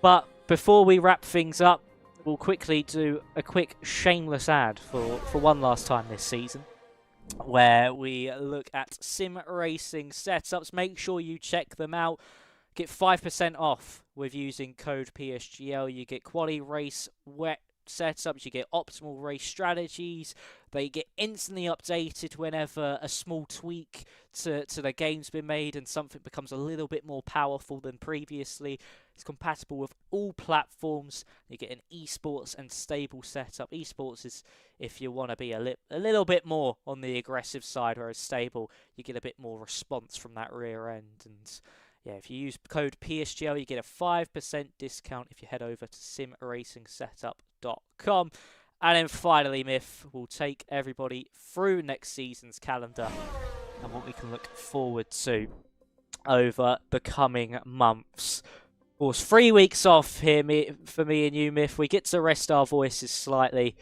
Speaker 6: But before we wrap things up, we'll quickly do a quick shameless ad for one last time this season, where we look at sim racing setups. Make sure you check them out. Get 5% off with using code PSGL. You get quality race wet setups, you get optimal race strategies. They get instantly updated whenever a small tweak to the game's been made and something becomes a little bit more powerful than previously. It's compatible with all platforms. You get an esports and stable setup. Esports is if you want to be a little bit more on the aggressive side, whereas stable, you get a bit more response from that rear end. And yeah, if you use code PSGL, you get a 5% discount if you head over to simracingsetup.com. And then finally, Myth will take everybody through next season's calendar and what we can look forward to over the coming months. Of course, 3 weeks off here for me and you, Myth. We get to rest our voices slightly.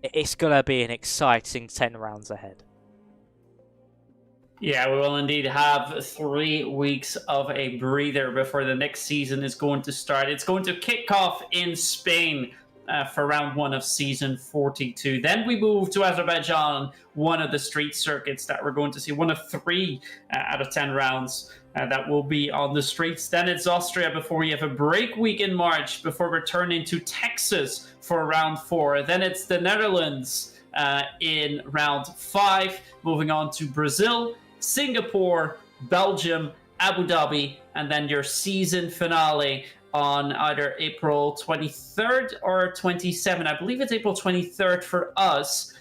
Speaker 6: It's going to be an exciting 10 rounds ahead.
Speaker 7: Yeah, we will indeed have 3 weeks of a breather before the next season is going to start. It's going to kick off in Spain for round 1 of season 42. Then we move to Azerbaijan, one of the street circuits that we're going to see, one of 3 out of 10 rounds that will be on the streets. Then it's Austria before we have a break week in March before returning to Texas for round 4. Then it's the Netherlands in round 5, moving on to Brazil, Singapore, Belgium, Abu Dhabi, and then your season finale on either April 23rd or 27th. I believe it's April 23rd for us,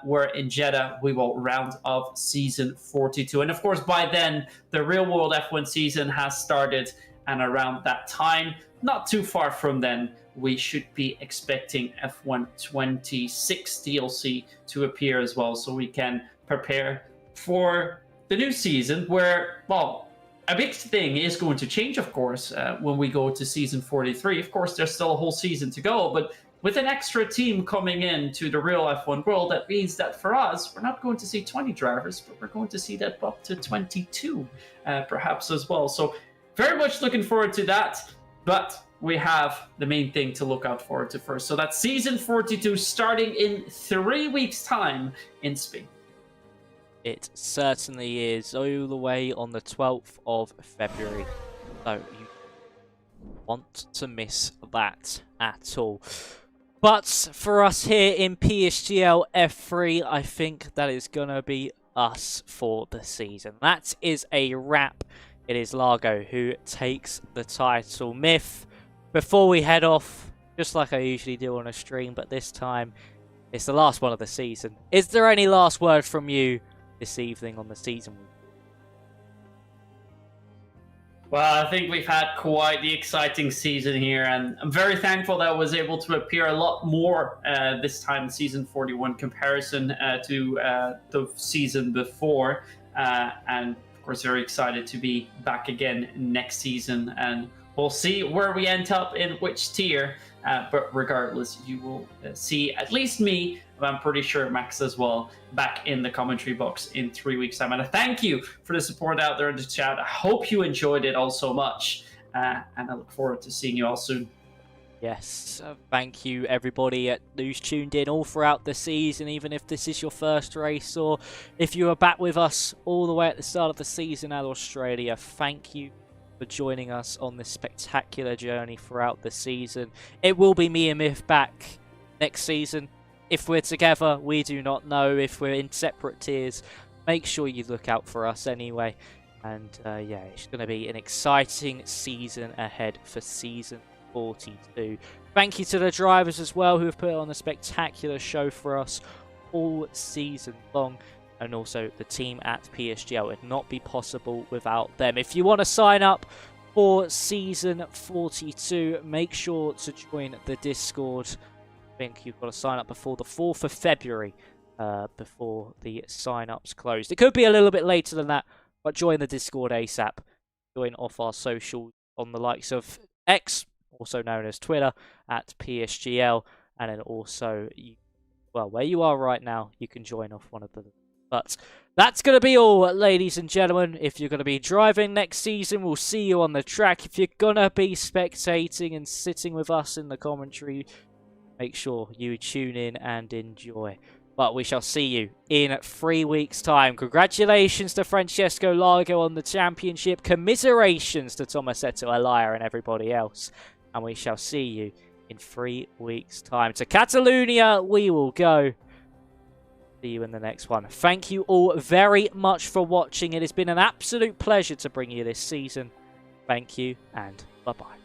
Speaker 7: where in Jeddah we will round off season 42. And of course, by then, the real world F1 season has started, and around that time, not too far from then, we should be expecting F1 26 DLC to appear as well, so we can prepare for the new season where, well, a big thing is going to change, of course, when we go to season 43. Of course, there's still a whole season to go, but with an extra team coming in to the real F1 world, that means that for us, we're not going to see 20 drivers, but we're going to see that up to 22, perhaps as well. So very much looking forward to that, but we have the main thing to look out forward to first. So that's season 42 starting in 3 weeks' time in Spain.
Speaker 6: It certainly is, all the way on the 12th of February. So you want to miss that at all. But for us here in PSGL F3, I think that is going to be us for the season. That is a wrap. It is Largo who takes the title. Myth, before we head off, just like I usually do on a stream, but this time it's the last one of the season. Is there any last word from you this evening on the season?
Speaker 7: Well, I think we've had quite the exciting season here, and I'm very thankful that I was able to appear a lot more this time in season 41 comparison to the season before, and of course very excited to be back again next season, and we'll see where we end up in which tier, but regardless, you will see at least me, I'm pretty sure Max as well, back in the commentary box in 3 weeks' time. And I thank you for the support out there in the chat. I hope you enjoyed it all so much, and I look forward to seeing you all soon.
Speaker 6: Yes, thank you everybody who's tuned in all throughout the season, even if this is your first race or if you were back with us all the way at the start of the season at Australia. Thank you for joining us on this spectacular journey throughout the season. It will be me and Myth back next season. If we're together, we do not know. If we're in separate tiers, make sure you look out for us anyway. And yeah, it's going to be an exciting season ahead for season 42. Thank you to the drivers as well who have put on a spectacular show for us all season long. And also the team at PSGL. It would not be possible without them. If you want to sign up for season 42, make sure to join the Discord. I think you've got to sign up before the 4th of February, before the sign-ups closed. It could be a little bit later than that, but join the Discord ASAP. Join off our socials on the likes of X, also known as Twitter, at PSGL, and then also, well, where you are right now, you can join off one of the... But that's going to be all, ladies and gentlemen. If you're going to be driving next season, we'll see you on the track. If you're going to be spectating and sitting with us in the commentary, make sure you tune in and enjoy. But we shall see you in 3 weeks' time. Congratulations to Francesco Largo on the championship. Commiserations to Tomasetto Alaya and everybody else. And we shall see you in 3 weeks' time. To Catalonia, we will go. See you in the next one. Thank you all very much for watching. It has been an absolute pleasure to bring you this season. Thank you and bye-bye.